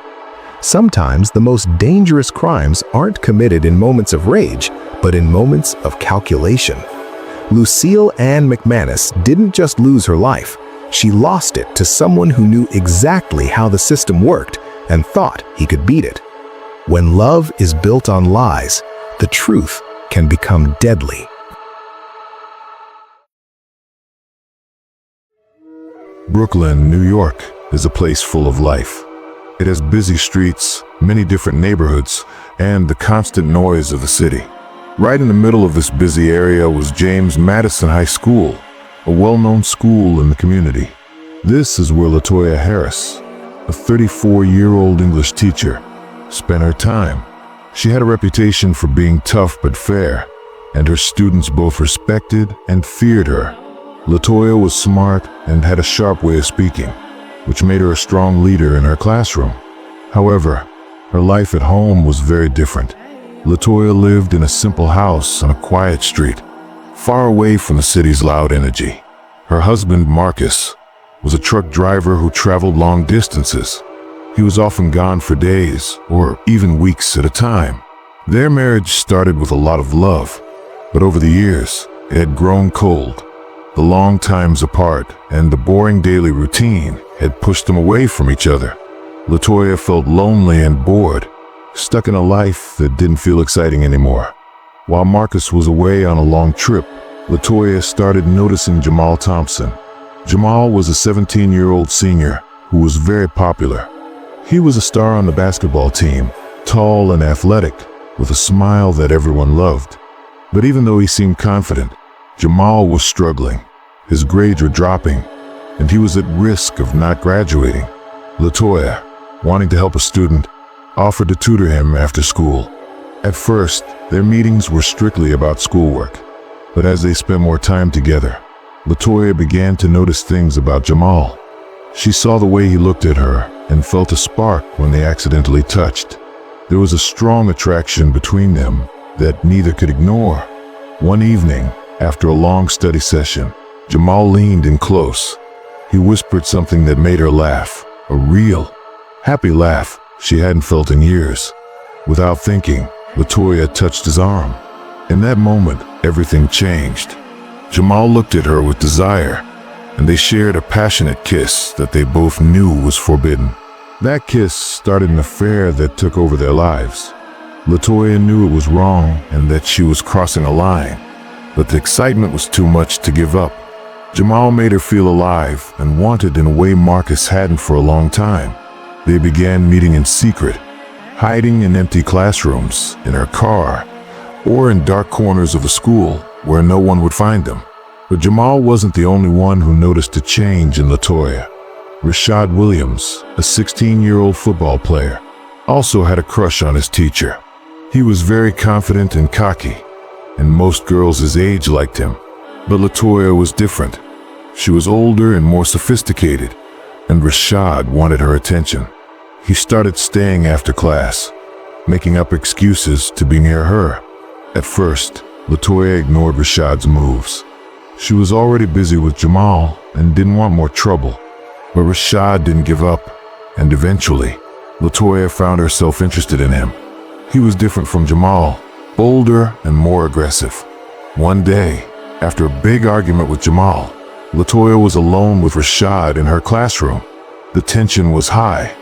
Sometimes the most dangerous crimes aren't committed in moments of rage, but in moments of calculation. Lucille Ann McManus didn't just lose her life, she lost it to someone who knew exactly how the system worked and thought he could beat it. When love is built on lies, the truth can become deadly. Brooklyn, New York, is a place full of life. It has busy streets, many different neighborhoods, and the constant noise of the city. Right in the middle of this busy area was James Madison High School, a well-known school in the community. This is where LaToya Harris, a 34-year-old English teacher, spent her time. She had a reputation for being tough but fair, and her students both respected and feared her. LaToya was smart and had a sharp way of speaking, which made her a strong leader in her classroom. However, her life at home was very different. LaToya lived in a simple house on a quiet street, far away from the city's loud energy. Her husband, Marcus, was a truck driver who traveled long distances. He was often gone for days or even weeks at a time. Their marriage started with a lot of love, but over the years, it had grown cold. The long times apart and the boring daily routine had pushed them away from each other. LaToya felt lonely and bored, stuck in a life that didn't feel exciting anymore. While Marcus was away on a long trip, LaToya started noticing Jamal Thompson. Jamal was a 17-year-old senior who was very popular. He was a star on the basketball team, tall and athletic, with a smile that everyone loved. But even though he seemed confident, Jamal was struggling. His grades were dropping, and he was at risk of not graduating. LaToya, wanting to help a student, offered to tutor him after school. At first, their meetings were strictly about schoolwork, but as they spent more time together, LaToya began to notice things about Jamal. She saw the way he looked at her and felt a spark when they accidentally touched. There was a strong attraction between them that neither could ignore. One evening, after a long study session, Jamal leaned in close. He whispered something that made her laugh, a real, happy laugh she hadn't felt in years. Without thinking, LaToya touched his arm. In that moment, everything changed. Jamal looked at her with desire, and they shared a passionate kiss that they both knew was forbidden. That kiss started an affair that took over their lives. LaToya knew it was wrong and that she was crossing a line, but the excitement was too much to give up. Jamal made her feel alive and wanted in a way Marcus hadn't for a long time. They began meeting in secret, hiding in empty classrooms, in her car, or in dark corners of the school where no one would find them. But Jamal wasn't the only one who noticed a change in LaToya. Rashad Williams, a 16-year-old football player, also had a crush on his teacher. He was very confident and cocky, and most girls his age liked him. But LaToya was different. She was older and more sophisticated, and Rashad wanted her attention. He started staying after class, making up excuses to be near her. At first, LaToya ignored Rashad's moves. She was already busy with Jamal and didn't want more trouble. But Rashad didn't give up, and eventually, LaToya found herself interested in him. He was different from Jamal, bolder and more aggressive. One day, after a big argument with Jamal, LaToya was alone with Rashad in her classroom. The tension was high,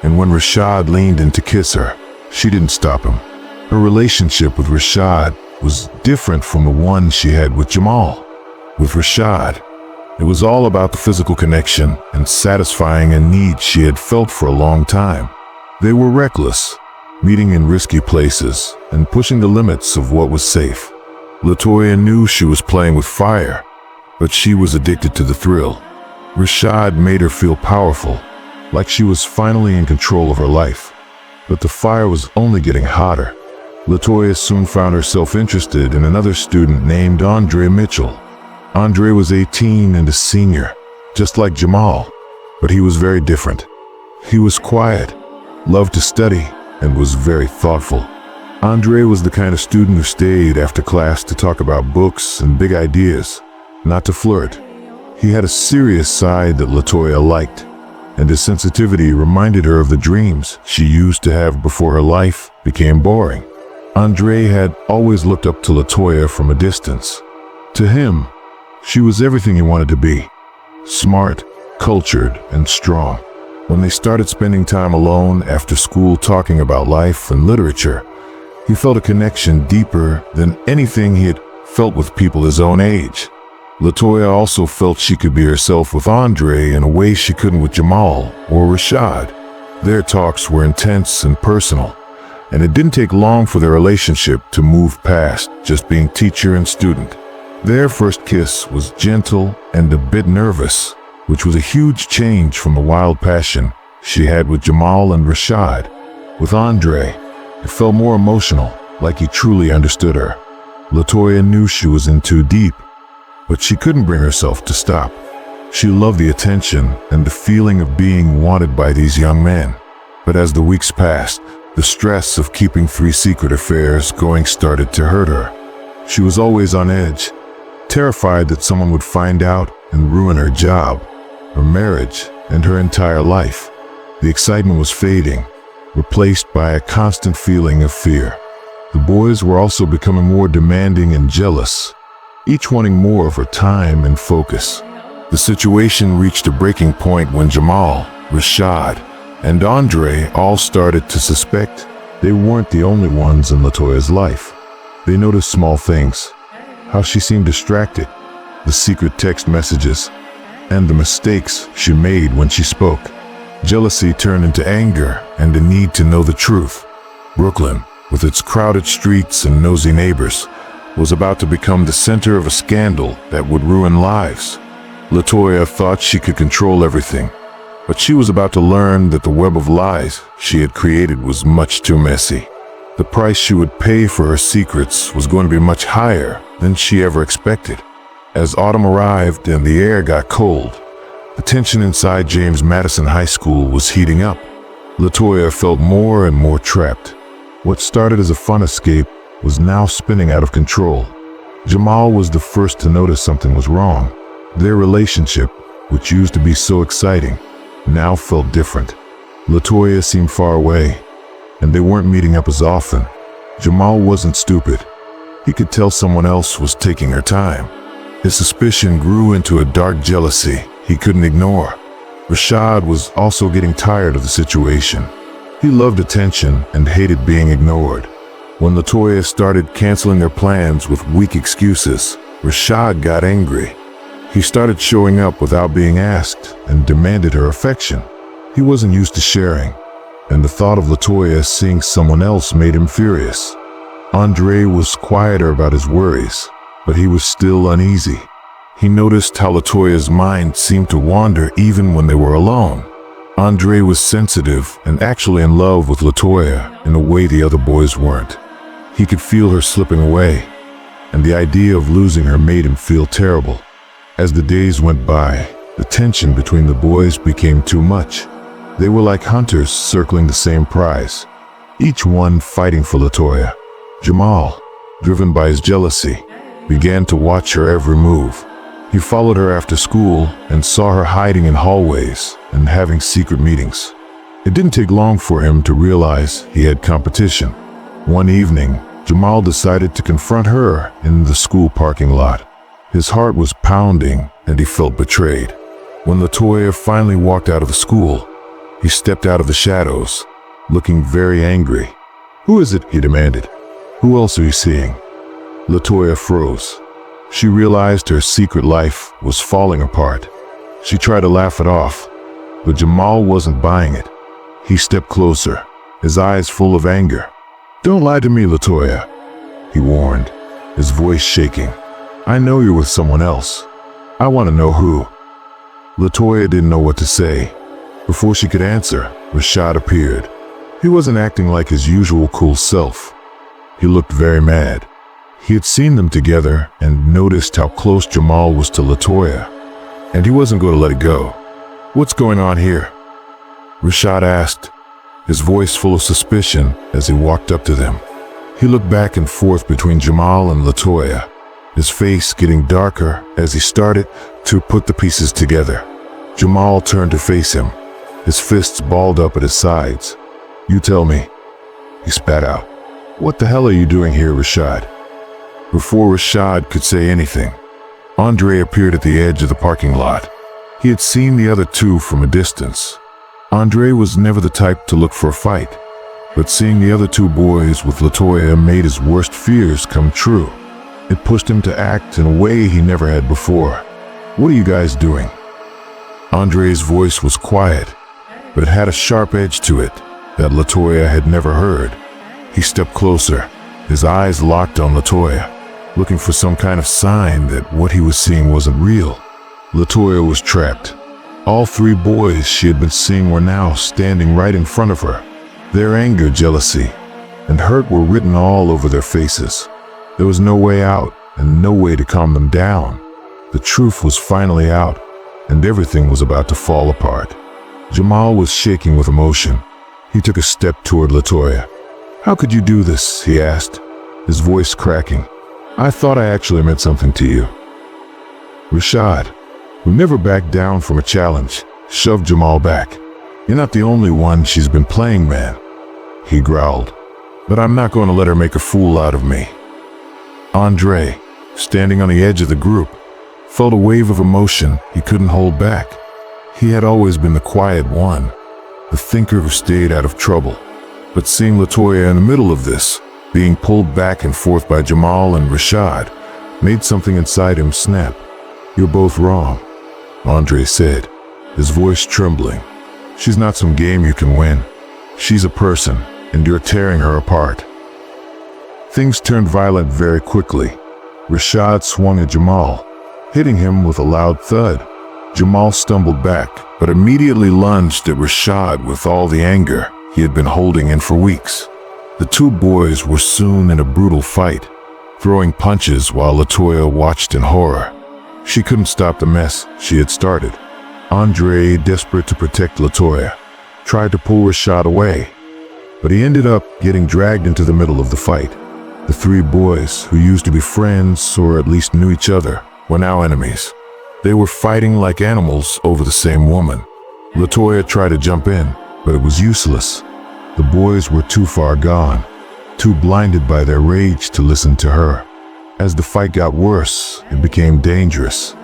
and when Rashad leaned in to kiss her, she didn't stop him. Her relationship with Rashad was different from the one she had with Jamal. With Rashad, it was all about the physical connection and satisfying a need she had felt for a long time. They were reckless, meeting in risky places and pushing the limits of what was safe. LaToya knew she was playing with fire, but she was addicted to the thrill. Rashad made her feel powerful, like she was finally in control of her life. But the fire was only getting hotter. LaToya soon found herself interested in another student named Andre Mitchell. Andre was 18 and a senior, just like Jamal, but he was very different. He was quiet, loved to study, and was very thoughtful. Andre was the kind of student who stayed after class to talk about books and big ideas, not to flirt. He had a serious side that LaToya liked, and his sensitivity reminded her of the dreams she used to have before her life became boring. Andre had always looked up to LaToya from a distance. To him, she was everything he wanted to be: smart, cultured, and strong. When they started spending time alone after school talking about life and literature, he felt a connection deeper than anything he had felt with people his own age. LaToya also felt she could be herself with Andre in a way she couldn't with Jamal or Rashad. Their talks were intense and personal, and it didn't take long for their relationship to move past just being teacher and student. Their first kiss was gentle and a bit nervous, which was a huge change from the wild passion she had with Jamal and Rashad. With Andre, it felt more emotional, like he truly understood her. LaToya knew she was in too deep, but she couldn't bring herself to stop. She loved the attention and the feeling of being wanted by these young men. But as the weeks passed, the stress of keeping 3 secret affairs going started to hurt her. She was always on edge, terrified that someone would find out and ruin her job, her marriage, and her entire life. The excitement was fading, replaced by a constant feeling of fear. The boys were also becoming more demanding and jealous, each wanting more of her time and focus. The situation reached a breaking point when Jamal, Rashad, and Andre all started to suspect they weren't the only ones in LaToya's life. They noticed small things: how she seemed distracted, the secret text messages, and the mistakes she made when she spoke. Jealousy turned into anger and a need to know the truth. Brooklyn, with its crowded streets and nosy neighbors, was about to become the center of a scandal that would ruin lives. LaToya thought she could control everything, but she was about to learn that the web of lies she had created was much too messy. The price she would pay for her secrets was going to be much higher than she ever expected. As autumn arrived and the air got cold, the tension inside James Madison High School was heating up. LaToya felt more and more trapped. What started as a fun escape was now spinning out of control. Jamal was the first to notice something was wrong. Their relationship, which used to be so exciting, now felt different. LaToya seemed far away, and they weren't meeting up as often. Jamal wasn't stupid. He could tell someone else was taking her time. His suspicion grew into a dark jealousy he couldn't ignore. Rashad was also getting tired of the situation. He loved attention and hated being ignored. When LaToya started canceling their plans with weak excuses, Rashad got angry. He started showing up without being asked and demanded her affection. He wasn't used to sharing, and the thought of LaToya seeing someone else made him furious. Andre was quieter about his worries, but he was still uneasy. He noticed how Latoya's mind seemed to wander even when they were alone. Andre was sensitive and actually in love with Latoya in a way the other boys weren't. He could feel her slipping away, and the idea of losing her made him feel terrible. As the days went by, the tension between the boys became too much. They were like hunters circling the same prize, each one fighting for Latoya. Jamal, driven by his jealousy, began to watch her every move. He followed her after school and saw her hiding in hallways and having secret meetings. It didn't take long for him to realize he had competition. One evening, Jamal decided to confront her in the school parking lot. His heart was pounding and he felt betrayed. When Latoya finally walked out of the school, he stepped out of the shadows, looking very angry. "Who is it?" he demanded. "Who else are you seeing?" Latoya froze. She realized her secret life was falling apart. She tried to laugh it off, but Jamal wasn't buying it. He stepped closer, his eyes full of anger. "Don't lie to me, Latoya," he warned, his voice shaking. "I know you're with someone else. I want to know who." Latoya didn't know what to say. Before she could answer, Rashad appeared. He wasn't acting like his usual cool self. He looked very mad. He had seen them together and noticed how close Jamal was to Latoya, and he wasn't going to let it go. "What's going on here?" Rashad asked, his voice full of suspicion as he walked up to them. He looked back and forth between Jamal and Latoya, his face getting darker as he started to put the pieces together. Jamal turned to face him, his fists balled up at his sides. "You tell me," he spat out. "What the hell are you doing here, Rashad?" Before Rashad could say anything, Andre appeared at the edge of the parking lot. He had seen the other two from a distance. Andre was never the type to look for a fight, but seeing the other two boys with Latoya made his worst fears come true. It pushed him to act in a way he never had before. "What are you guys doing?" Andre's voice was quiet, but it had a sharp edge to it that Latoya had never heard. He stepped closer, his eyes locked on Latoya, looking for some kind of sign that what he was seeing wasn't real. Latoya was trapped. All three boys she had been seeing were now standing right in front of her. Their anger, jealousy, and hurt were written all over their faces. There was no way out and no way to calm them down. The truth was finally out, and everything was about to fall apart. Jamal was shaking with emotion. He took a step toward Latoya. "How could you do this?" he asked, his voice cracking. "I thought I actually meant something to you." Rashad, who never backed down from a challenge, shoved Jamal back. "You're not the only one she's been playing, man," he growled. "But I'm not going to let her make a fool out of me." Andre, standing on the edge of the group, felt a wave of emotion he couldn't hold back. He had always been the quiet one, the thinker who stayed out of trouble. But seeing Latoya in the middle of this, being pulled back and forth by Jamal and Rashad, made something inside him snap. "You're both wrong," Andre said, his voice trembling. "She's not some game you can win. She's a person, and you're tearing her apart." Things turned violent very quickly. Rashad swung at Jamal, hitting him with a loud thud. Jamal stumbled back, but immediately lunged at Rashad with all the anger he had been holding in for weeks. The two boys were soon in a brutal fight, throwing punches while Latoya watched in horror. She couldn't stop the mess she had started. Andre, desperate to protect Latoya, tried to pull Rashad away, but he ended up getting dragged into the middle of the fight. The three boys, who used to be friends or at least knew each other, were now enemies. They were fighting like animals over the same woman. Latoya tried to jump in, but it was useless. The boys were too far gone, too blinded by their rage to listen to her. As the fight got worse, it became dangerous.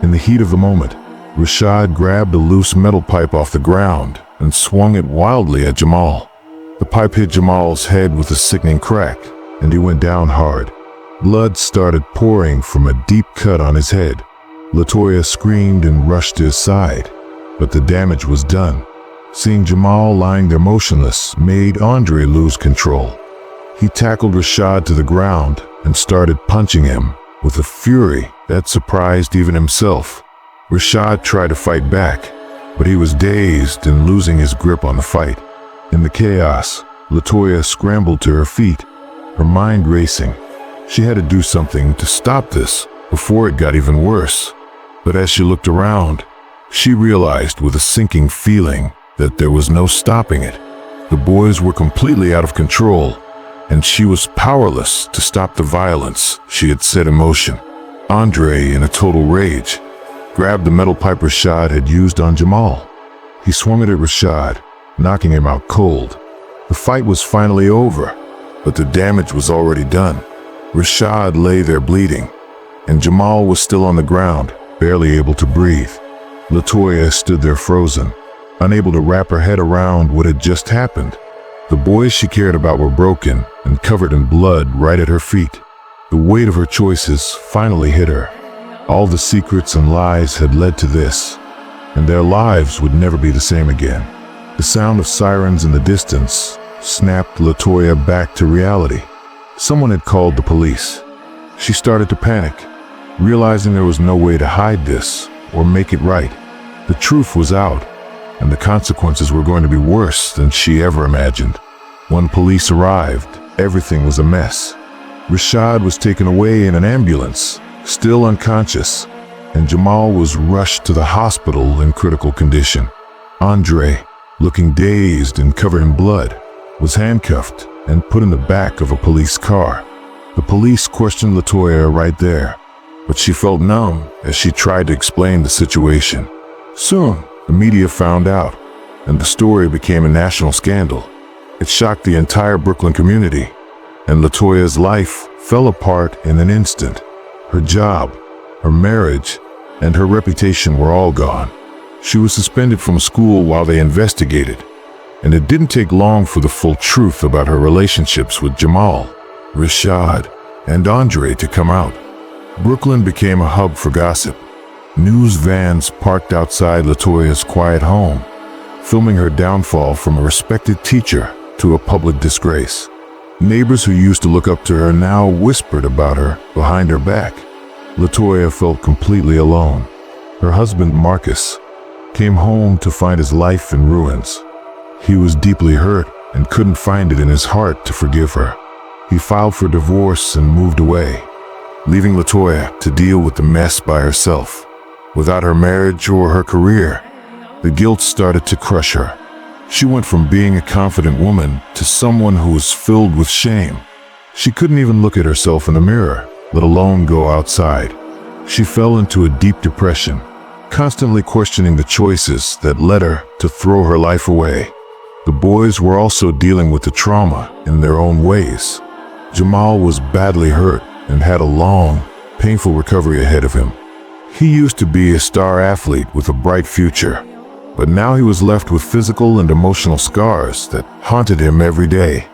In the heat of the moment, Rashad grabbed a loose metal pipe off the ground and swung it wildly at Jamal. The pipe hit Jamal's head with a sickening crack, and he went down hard. Blood started pouring from a deep cut on his head. Latoya screamed and rushed to his side, but the damage was done. Seeing Jamal lying there motionless made Andre lose control. He tackled Rashad to the ground and started punching him with a fury That surprised even himself. Rashad tried to fight back, but he was dazed and losing his grip on the fight. In the chaos, LaToya scrambled to her feet, her mind racing. She had to do something to stop this before it got even worse. But as she looked around, she realized with a sinking feeling that there was no stopping it. The boys were completely out of control, and she was powerless to stop the violence she had set in motion. Andre, in a total rage, grabbed the metal pipe Rashad had used on Jamal. He swung it at Rashad, knocking him out cold. The fight was finally over, but the damage was already done. Rashad lay there bleeding, and Jamal was still on the ground, barely able to breathe. LaToya stood there frozen, unable to wrap her head around what had just happened. The boys she cared about were broken and covered in blood right at her feet. The weight of her choices finally hit her. All the secrets and lies had led to this, and their lives would never be the same again. The sound of sirens in the distance snapped LaToya back to reality. Someone had called the police. She started to panic, realizing there was no way to hide this or make it right. The truth was out, and the consequences were going to be worse than she ever imagined. When police arrived, everything was a mess. Rashad was taken away in an ambulance, still unconscious, and Jamal was rushed to the hospital in critical condition. Andre, looking dazed and covered in blood, was handcuffed and put in the back of a police car. The police questioned LaToya right there, but she felt numb as she tried to explain the situation. Soon, the media found out, and the story became a national scandal. It shocked the entire Brooklyn community, and LaToya's life fell apart in an instant. Her job, her marriage, and her reputation were all gone. She was suspended from school while they investigated, and it didn't take long for the full truth about her relationships with Jamal, Rashad, and Andre to come out. Brooklyn became a hub for gossip. News vans parked outside LaToya's quiet home, filming her downfall from a respected teacher to a public disgrace. Neighbors who used to look up to her now whispered about her behind her back. LaToya felt completely alone. Her husband, Marcus, came home to find his life in ruins. He was deeply hurt and couldn't find it in his heart to forgive her. He filed for divorce and moved away, leaving LaToya to deal with the mess by herself. Without her marriage or her career, the guilt started to crush her. She went from being a confident woman to someone who was filled with shame. She couldn't even look at herself in the mirror, let alone go outside. She fell into a deep depression, constantly questioning the choices that led her to throw her life away. The boys were also dealing with the trauma in their own ways. Jamal was badly hurt and had a long, painful recovery ahead of him. He used to be a star athlete with a bright future, but now he was left with physical and emotional scars that haunted him every day.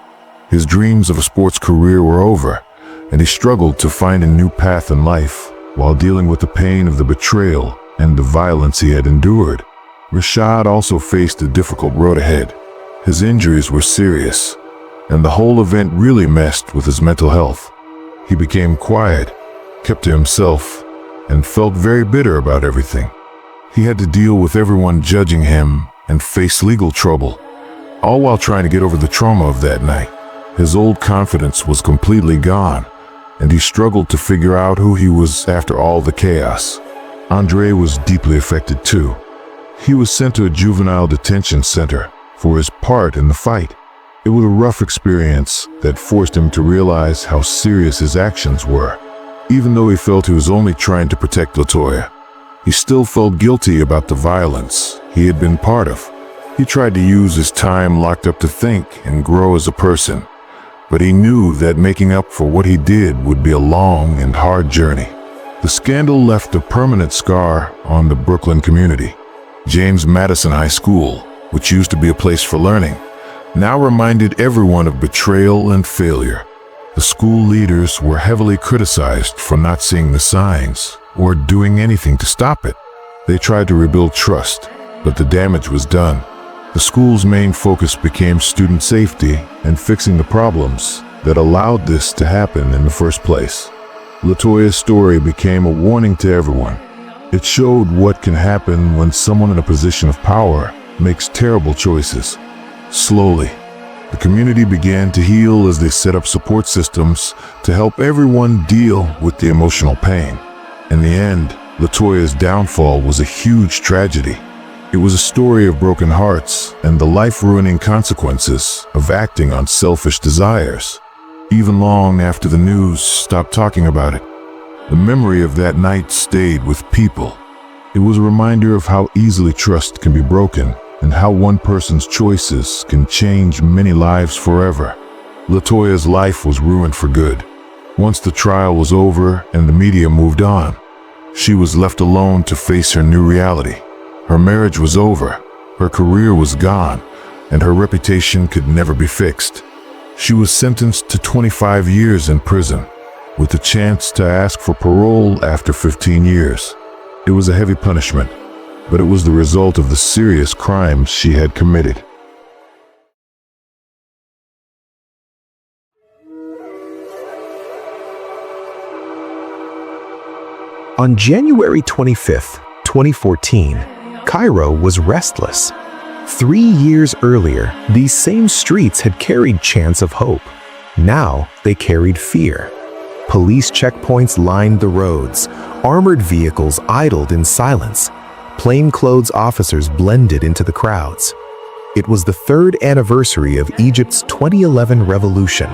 His dreams of a sports career were over, and he struggled to find a new path in life while dealing with the pain of the betrayal and the violence he had endured. Rashad also faced a difficult road ahead. His injuries were serious, and the whole event really messed with his mental health. He became quiet, kept to himself, and felt very bitter about everything. He had to deal with everyone judging him and face legal trouble, all while trying to get over the trauma of that night. His old confidence was completely gone, and he struggled to figure out who he was after all the chaos. Andre was deeply affected too. He was sent to a juvenile detention center for his part in the fight. It was a rough experience that forced him to realize how serious his actions were. Even though he felt he was only trying to protect LaToya, he still felt guilty about the violence he had been part of. He tried to use his time locked up to think and grow as a person, but he knew that making up for what he did would be a long and hard journey. The scandal left a permanent scar on the Brooklyn community. James Madison High School, which used to be a place for learning, now reminded everyone of betrayal and failure. The school leaders were heavily criticized for not seeing the signs or doing anything to stop it. They tried to rebuild trust, but the damage was done. The school's main focus became student safety and fixing the problems that allowed this to happen in the first place. LaToya's story became a warning to everyone. It showed what can happen when someone in a position of power makes terrible choices. Slowly, the community began to heal as they set up support systems to help everyone deal with the emotional pain. In the end, LaToya's downfall was a huge tragedy. It was a story of broken hearts and the life-ruining consequences of acting on selfish desires. Even long after the news stopped talking about it, the memory of that night stayed with people. It was a reminder of how easily trust can be broken and how one person's choices can change many lives forever. LaToya's life was ruined for good. Once the trial was over and the media moved on, she was left alone to face her new reality. Her marriage was over, her career was gone, and her reputation could never be fixed. She was sentenced to 25 years in prison, with the chance to ask for parole after 15 years. It was a heavy punishment, but it was the result of the serious crimes she had committed. On January 25th, 2014, Cairo was restless. 3 years earlier, these same streets had carried chants of hope. Now they carried fear. Police checkpoints lined the roads. Armored vehicles idled in silence. Plainclothes officers blended into the crowds. It was the 3rd anniversary of Egypt's 2011 revolution,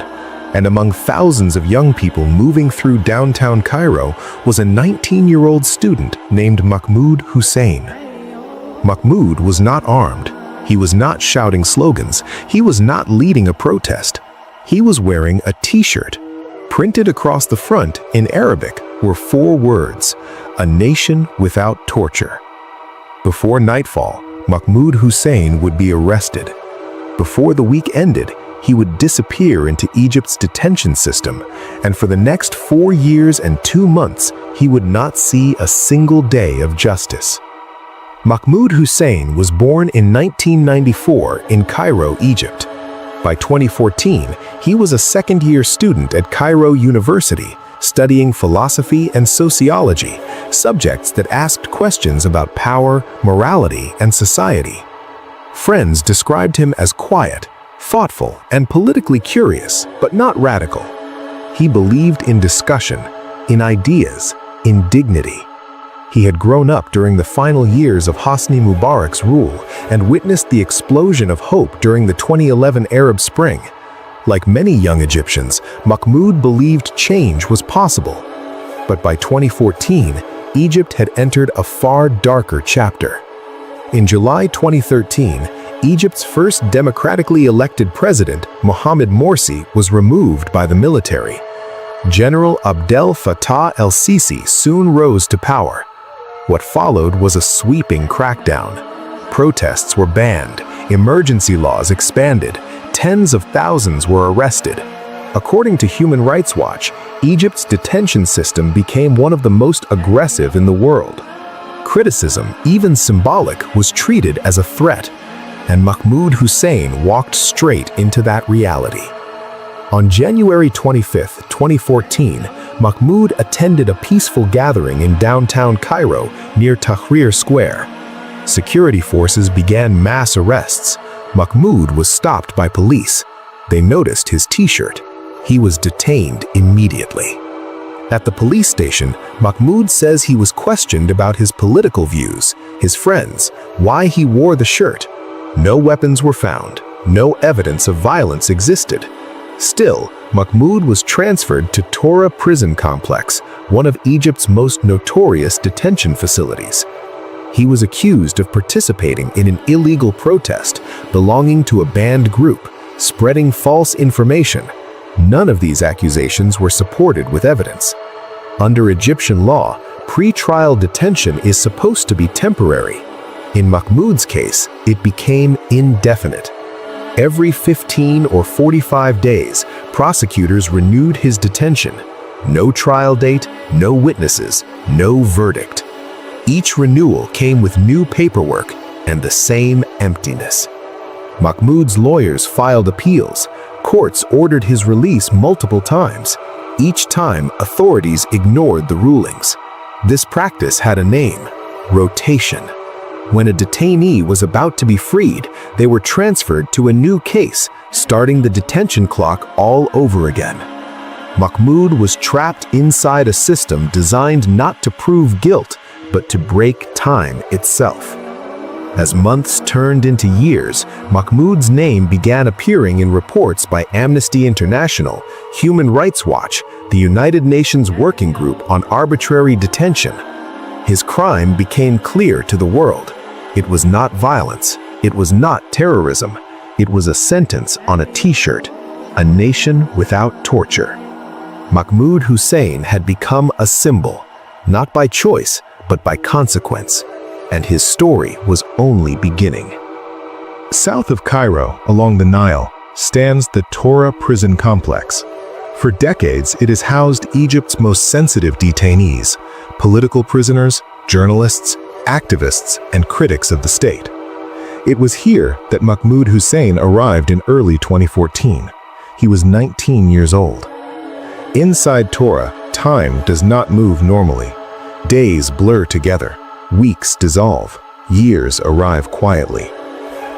and among thousands of young people moving through downtown Cairo was a 19-year-old student named Mahmoud Hussein. Mahmoud was not armed. He was not shouting slogans. He was not leading a protest. He was wearing a t-shirt. Printed across the front in Arabic were 4 words: "A nation without torture." Before nightfall, Mahmoud Hussein would be arrested. Before the week ended, he would disappear into Egypt's detention system, and for the next 4 years and 2 months, he would not see a single day of justice. Mahmoud Hussein was born in 1994 in Cairo, Egypt. By 2014, he was a second-year student at Cairo University, studying philosophy and sociology, subjects that asked questions about power, morality, and society. Friends described him as quiet, thoughtful, and politically curious, but not radical. He believed in discussion, in ideas, in dignity. He had grown up during the final years of Hosni Mubarak's rule and witnessed the explosion of hope during the 2011 Arab Spring. Like many young Egyptians, Mahmoud believed change was possible. But by 2014, Egypt had entered a far darker chapter. In July 2013, Egypt's first democratically elected president, Mohamed Morsi, was removed by the military. General Abdel Fattah el-Sisi soon rose to power. What followed was a sweeping crackdown. Protests were banned, emergency laws expanded, tens of thousands were arrested. According to Human Rights Watch, Egypt's detention system became one of the most aggressive in the world. Criticism, even symbolic, was treated as a threat, and Mahmoud Hussein walked straight into that reality. On January 25, 2014, Mahmoud attended a peaceful gathering in downtown Cairo near Tahrir Square. Security forces began mass arrests. Mahmoud was stopped by police. They noticed his t-shirt. He was detained immediately. At the police station, Mahmoud says he was questioned about his political views, his friends, why he wore the shirt. No weapons were found. No evidence of violence existed. Still, Mahmoud was transferred to Tora Prison Complex, one of Egypt's most notorious detention facilities. He was accused of participating in an illegal protest, belonging to a banned group, spreading false information. None of these accusations were supported with evidence. Under Egyptian law, pre-trial detention is supposed to be temporary. In Mahmoud's case, it became indefinite. Every 15 or 45 days, prosecutors renewed his detention. No trial date, no witnesses, no verdict. Each renewal came with new paperwork and the same emptiness. Mahmoud's lawyers filed appeals. Courts ordered his release multiple times. Each time, authorities ignored the rulings. This practice had a name: rotation. When a detainee was about to be freed, they were transferred to a new case, starting the detention clock all over again. Mahmoud was trapped inside a system designed not to prove guilt, but to break time itself. As months turned into years, Mahmoud's name began appearing in reports by Amnesty International, Human Rights Watch, the United Nations Working Group on Arbitrary Detention. His crime became clear to the world. It was not violence. It was not terrorism. It was a sentence on a t-shirt: a nation without torture. Mahmoud Hussein had become a symbol, not by choice, but by consequence. And his story was only beginning. South of Cairo, along the Nile, stands the Torah prison complex. For decades, it has housed Egypt's most sensitive detainees: political prisoners, journalists, activists, and critics of the state. It was here that Mahmoud Hussein arrived in early 2014. He was 19 years old. Inside Torah, time does not move normally. Days blur together. Weeks dissolve. Years arrive quietly.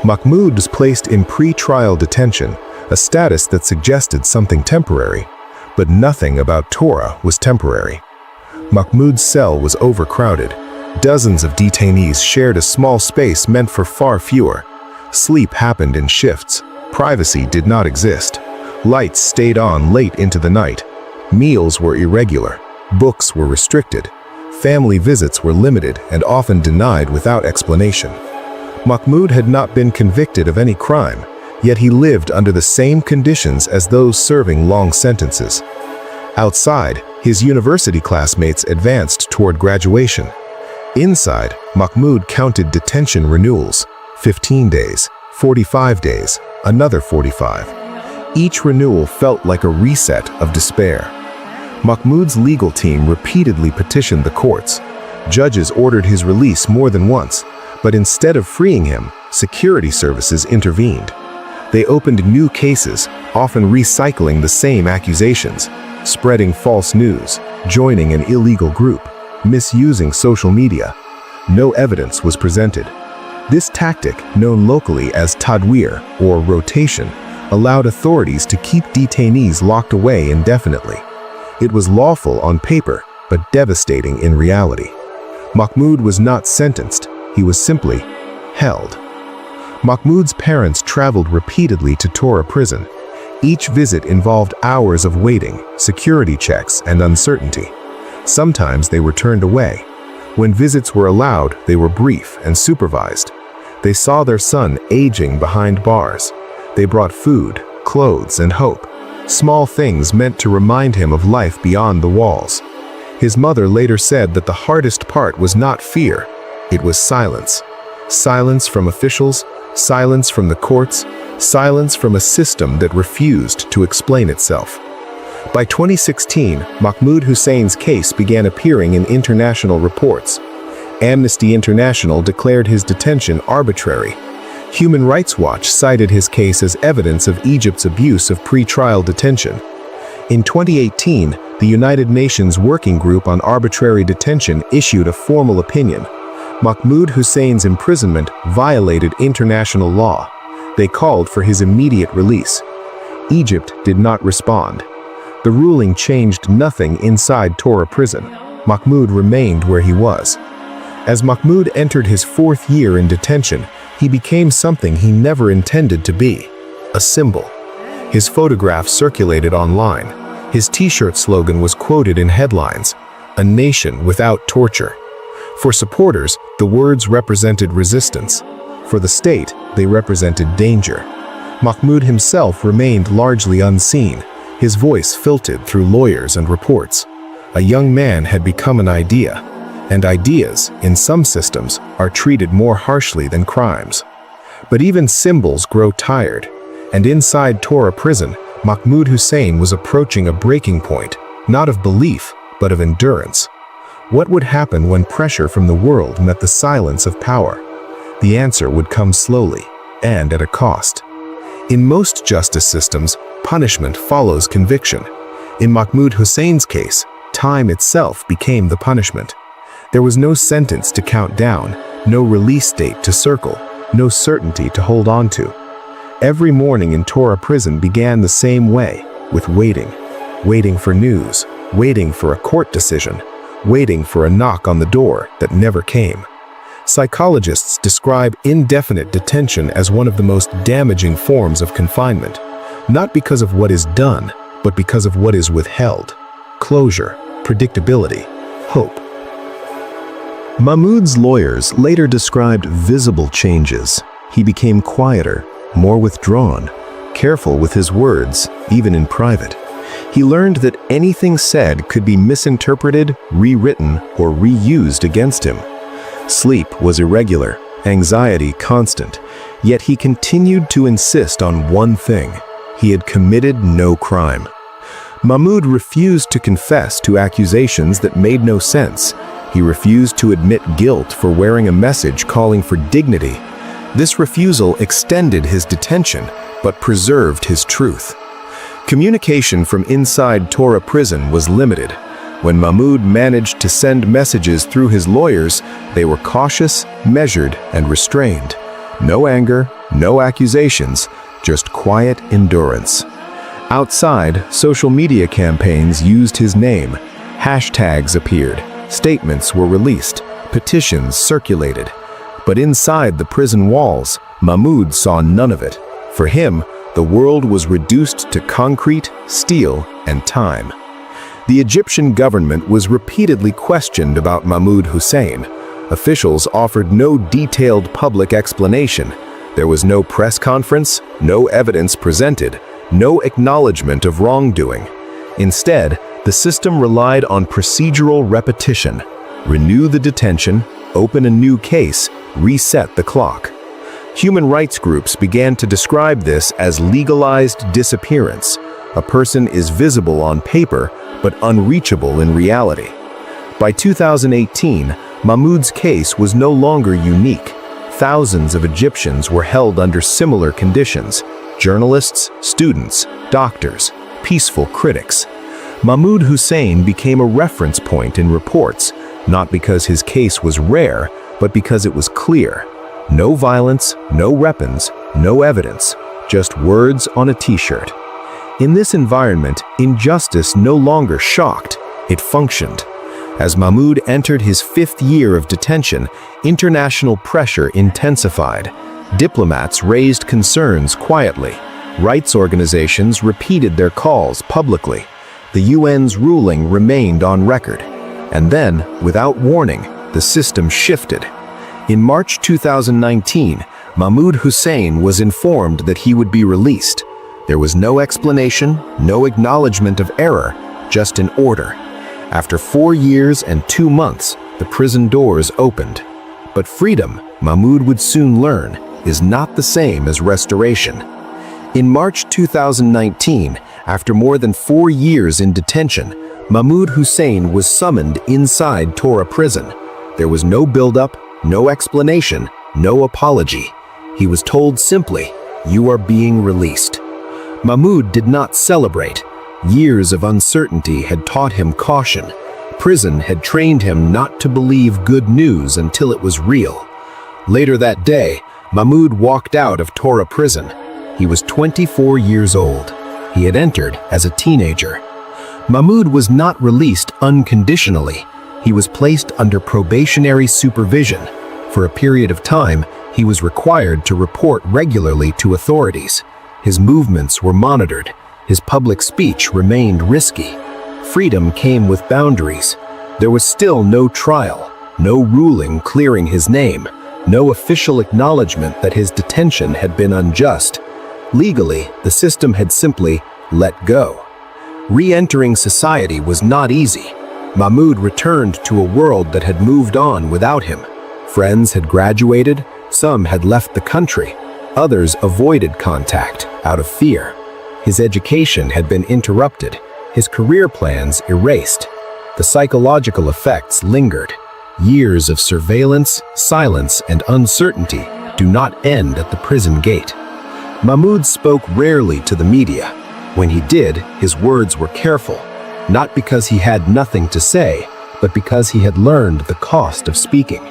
Mahmoud was placed in pre-trial detention, a status that suggested something temporary. But nothing about Torah was temporary. Mahmoud's cell was overcrowded. Dozens of detainees shared a small space meant for far fewer. Sleep happened in shifts. Privacy did not exist. Lights stayed on late into the night. Meals were irregular. Books were restricted. Family visits were limited and often denied without explanation. Mahmoud had not been convicted of any crime, yet he lived under the same conditions as those serving long sentences. Outside, his university classmates advanced toward graduation. Inside, Mahmoud counted detention renewals: 15 days, 45 days, another 45. Each renewal felt like a reset of despair. Mahmoud's legal team repeatedly petitioned the courts. Judges ordered his release more than once, but instead of freeing him, security services intervened. They opened new cases, often recycling the same accusations, spreading false news, joining an illegal group, misusing social media. No evidence was presented. This tactic, known locally as tadwir, or rotation, allowed authorities to keep detainees locked away indefinitely. It was lawful on paper, but devastating in reality. Mahmoud was not sentenced, he was simply held. Mahmoud's parents traveled repeatedly to Torah prison. Each visit involved hours of waiting, security checks, and uncertainty. Sometimes they were turned away. When visits were allowed, they were brief and supervised. They saw their son aging behind bars. They brought food, clothes, and hope. Small things meant to remind him of life beyond the walls. His mother later said that the hardest part was not fear, it was silence. Silence from officials, silence from the courts, silence from a system that refused to explain itself. By 2016, Mahmoud Hussein's case began appearing in international reports. Amnesty International declared his detention arbitrary. Human Rights Watch cited his case as evidence of Egypt's abuse of pre-trial detention. In 2018, the United Nations Working Group on Arbitrary Detention issued a formal opinion. Mahmoud Hussein's imprisonment violated international law. They called for his immediate release. Egypt did not respond. The ruling changed nothing inside Torah prison. Mahmoud remained where he was. As Mahmoud entered his 4th year in detention, he became something he never intended to be: a symbol. His photograph circulated online. His t-shirt slogan was quoted in headlines: "A nation without torture." For supporters, the words represented resistance. For the state, they represented danger. Mahmoud himself remained largely unseen, his voice filtered through lawyers and reports. A young man had become an idea, and ideas, in some systems, are treated more harshly than crimes. But even symbols grow tired, and inside Torah prison, Mahmoud Hussein was approaching a breaking point, not of belief, but of endurance. What would happen when pressure from the world met the silence of power? The answer would come slowly, and at a cost. In most justice systems, punishment follows conviction. In Mahmoud Hussein's case, time itself became the punishment. There was no sentence to count down, no release date to circle, no certainty to hold on to. Every morning in Tora prison began the same way, with waiting. Waiting for news, waiting for a court decision, waiting for a knock on the door that never came. Psychologists describe indefinite detention as one of the most damaging forms of confinement, not because of what is done, but because of what is withheld. Closure, predictability, hope. Mahmoud's lawyers later described visible changes. He became quieter, more withdrawn, careful with his words, even in private. He learned that anything said could be misinterpreted, rewritten, or reused against him. Sleep was irregular, anxiety constant, yet he continued to insist on one thing: he had committed no crime. Mahmoud refused to confess to accusations that made no sense. He refused to admit guilt for wearing a message calling for dignity. This refusal extended his detention, but preserved his truth. Communication from inside Tora prison was limited. When Mahmoud managed to send messages through his lawyers, they were cautious, measured, and restrained. No anger, no accusations, just quiet endurance. Outside, social media campaigns used his name. Hashtags appeared, statements were released, petitions circulated. But inside the prison walls, Mahmoud saw none of it. For him, the world was reduced to concrete, steel, and time. The Egyptian government was repeatedly questioned about Mahmoud Hussein. Officials offered no detailed public explanation. There was no press conference, no evidence presented, no acknowledgement of wrongdoing. Instead, the system relied on procedural repetition. Renew the detention, open a new case, reset the clock. Human rights groups began to describe this as legalized disappearance. A person is visible on paper, but unreachable in reality. By 2018, Mahmoud's case was no longer unique. Thousands of Egyptians were held under similar conditions: journalists, students, doctors, peaceful critics. Mahmoud Hussein became a reference point in reports, not because his case was rare, but because it was clear. No violence, no weapons, no evidence, just words on a t-shirt. In this environment, injustice no longer shocked, it functioned. As Mahmoud entered his 5th year of detention, international pressure intensified. Diplomats raised concerns quietly. Rights organizations repeated their calls publicly. The UN's ruling remained on record. And then, without warning, the system shifted. In March 2019, Mahmoud Hussein was informed that he would be released. There was no explanation, no acknowledgement of error, just an order. After 4 years and 2 months, the prison doors opened. But freedom, Mahmoud would soon learn, is not the same as restoration. In March 2019, after more than 4 years in detention, Mahmoud Hussein was summoned inside Tora prison. There was no buildup, no explanation, no apology. He was told simply, "You are being released." Mahmoud did not celebrate. Years of uncertainty had taught him caution. Prison had trained him not to believe good news until it was real. Later that day, Mahmoud walked out of Tora prison. He was 24 years old. He had entered as a teenager. Mahmoud was not released unconditionally. He was placed under probationary supervision. For a period of time, he was required to report regularly to authorities. His movements were monitored. His public speech remained risky. Freedom came with boundaries. There was still no trial, no ruling clearing his name, no official acknowledgement that his detention had been unjust. Legally, the system had simply let go. Re-entering society was not easy. Mahmoud returned to a world that had moved on without him. Friends had graduated, some had left the country, others avoided contact out of fear. His education had been interrupted, his career plans erased. The psychological effects lingered. Years of surveillance, silence, and uncertainty do not end at the prison gate. Mahmoud spoke rarely to the media. When he did, his words were careful, not because he had nothing to say, but because he had learned the cost of speaking.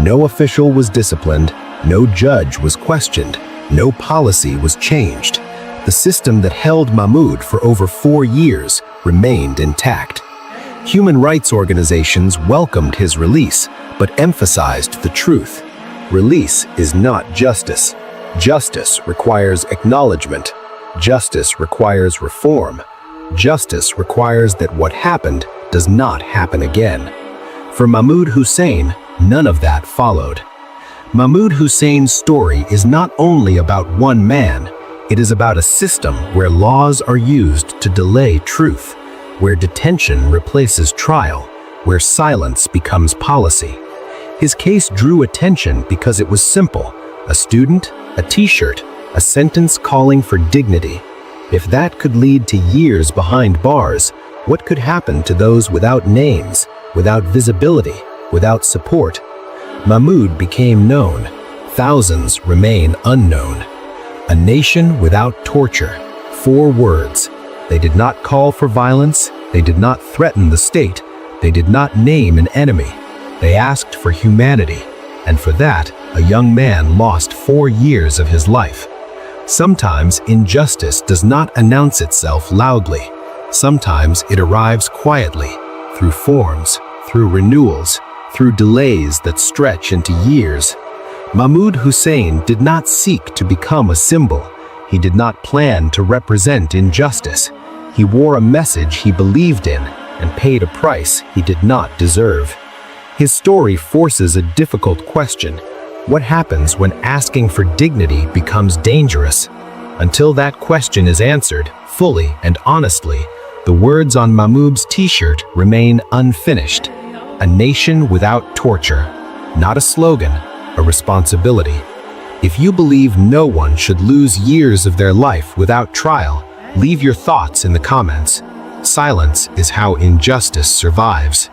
No official was disciplined, no judge was questioned, no policy was changed. The system that held Mahmoud for over 4 years remained intact. Human rights organizations welcomed his release, but emphasized the truth. Release is not justice. Justice requires acknowledgement. Justice requires reform. Justice requires that what happened does not happen again. For Mahmoud Hussein, none of that followed. Mahmoud Hussein's story is not only about one man, it is about a system where laws are used to delay truth, where detention replaces trial, where silence becomes policy. His case drew attention because it was simple: a student, a t-shirt, a sentence calling for dignity. If that could lead to years behind bars, what could happen to those without names, without visibility, without support? Mahmoud became known. Thousands remain unknown. A nation without torture. 4 words. They did not call for violence. They did not threaten the state. They did not name an enemy. They asked for humanity. And for that, a young man lost 4 years of his life. Sometimes injustice does not announce itself loudly. Sometimes it arrives quietly, through forms, through renewals, through delays that stretch into years. Mahmoud Hussein did not seek to become a symbol. He did not plan to represent injustice. He wore a message he believed in and paid a price he did not deserve. His story forces a difficult question. What happens when asking for dignity becomes dangerous? Until that question is answered, fully and honestly, the words on Mahmoud's t-shirt remain unfinished. A nation without torture. Not a slogan, a responsibility. If you believe no one should lose years of their life without trial, leave your thoughts in the comments. Silence is how injustice survives.